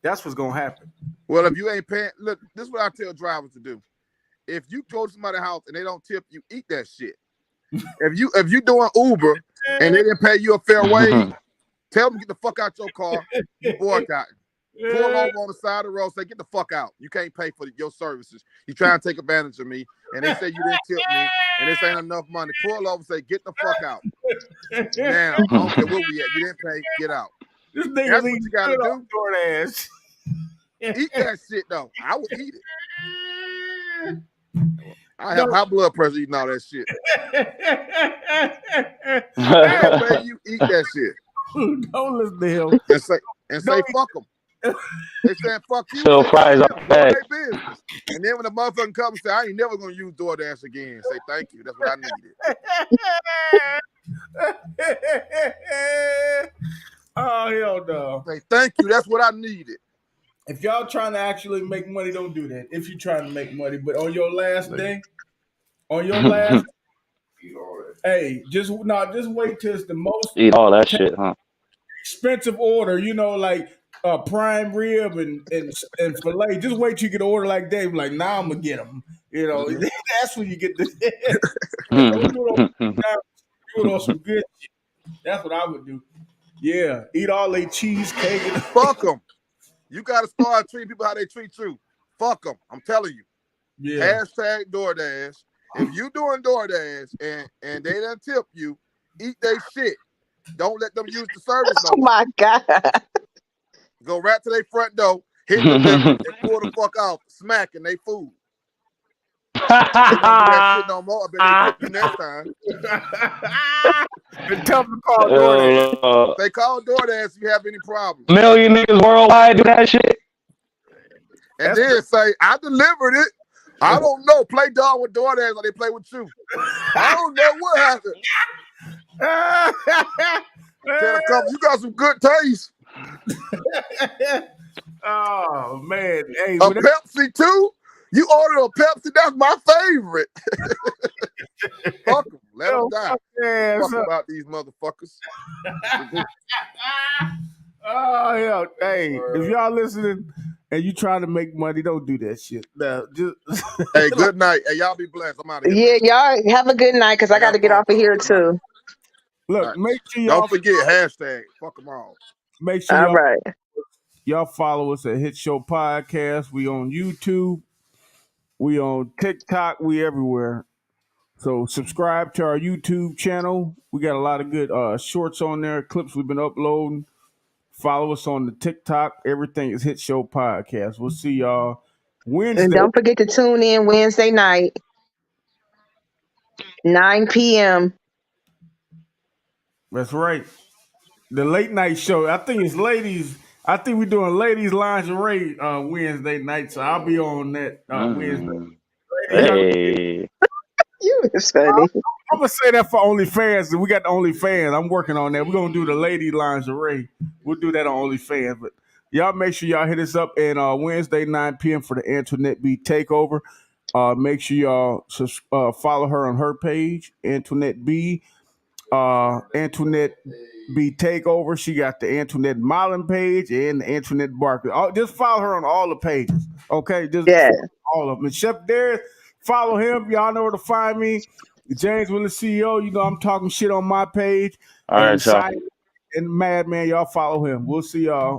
That's what's going to happen. Well, if you ain't paying, look, this is what I tell drivers to do. If you go to somebody's house and they don't tip you, eat that shit. If you doing Uber and they didn't pay you a fair wage, tell them to get the fuck out your car. You boycotting. Pull over on the side of the road, say, get the fuck out. You can't pay for your services. You trying to take advantage of me, and they say you didn't tip me, and this ain't enough money. Pull over, say, get the fuck out. Now, I don't care where we at. You didn't pay, get out. This nigga That's what you gotta do. DoorDash. Eat that shit though. I would eat it. I have high blood pressure eating all that shit. Man, you eat that shit. Don't listen to him. And say fuck them. They saying fuck you. So fries off bag. Business. And then when the motherfucker comes and say, I ain't never gonna use DoorDash again. Say thank you. That's what I needed. Oh hell no. Say thank you. That's what I needed. If y'all trying to actually make money, don't do that. If you're trying to make money, but on your last day, hey, just wait till it's the most Eat all that shit, huh? expensive order. You know, like prime rib and fillet. Just wait till you get an order like that. Like now, I'm gonna get them. You know, that's when you get the. You on some good shit. That's what I would do. Yeah, eat all their cheesecake. Fuck them. You got to start treating people how they treat you. Fuck them. I'm telling you. Yeah. Hashtag DoorDash. If you doing DoorDash and they done tip you, eat their shit. Don't let them use the service. Oh my God. Go right to their front door, hit the bell, and pull the fuck off, smacking their food. They don't do that shit no more. I bet they tip you next time. And tell them to call DoorDash. If they call DoorDash if you have any problems. Million niggas worldwide do that shit. And then say, I delivered it. I don't know. Play dog with DoorDash or they play with you. I don't know what happened. Tell a couple, you got some good taste. Oh man. Hey, a Pepsi too? You ordered a Pepsi, that's my favorite. Fuck them. Let them die. Fuck about these motherfuckers. Oh, yeah. Hey, if y'all listening and you trying to make money, don't do that shit. No, just hey, good night. Hey, y'all be blessed. I'm out of here. Yeah, y'all have a good night because I got to get off of here too. Look, right. Make sure y'all don't forget hashtag fuck them all. Make sure all right. Y'all follow us at Hit Show Podcast. We on YouTube. We on TikTok. We everywhere. So subscribe to our YouTube channel. We got a lot of good shorts on there, clips we've been uploading. Follow us on the TikTok. Everything is Hit Show Podcast. We'll see y'all Wednesday. And don't forget to tune in Wednesday night, 9 p.m. That's right. The late night show. I think it's ladies. I think we're doing ladies lingerie Wednesday night. So I'll be on that Wednesday. Hey. You is funny. I'm gonna say that for OnlyFans. We got the OnlyFans. I'm working on that. We're gonna do the lady lingerie. We'll do that on OnlyFans. But y'all make sure y'all hit us up in Wednesday 9 p.m. for the Antoinette B takeover. Make sure y'all follow her on her page, Antoinette B. Antoinette B takeover. She got the Antoinette Marlin page and the Antoinette Barkley. Just follow her on all the pages. Okay, just all of them. And Chef Darius, follow him. Y'all know where to find me. James Willis CEO. You know I'm talking shit on my page. All right, y'all. And Madman, y'all follow him. We'll see y'all.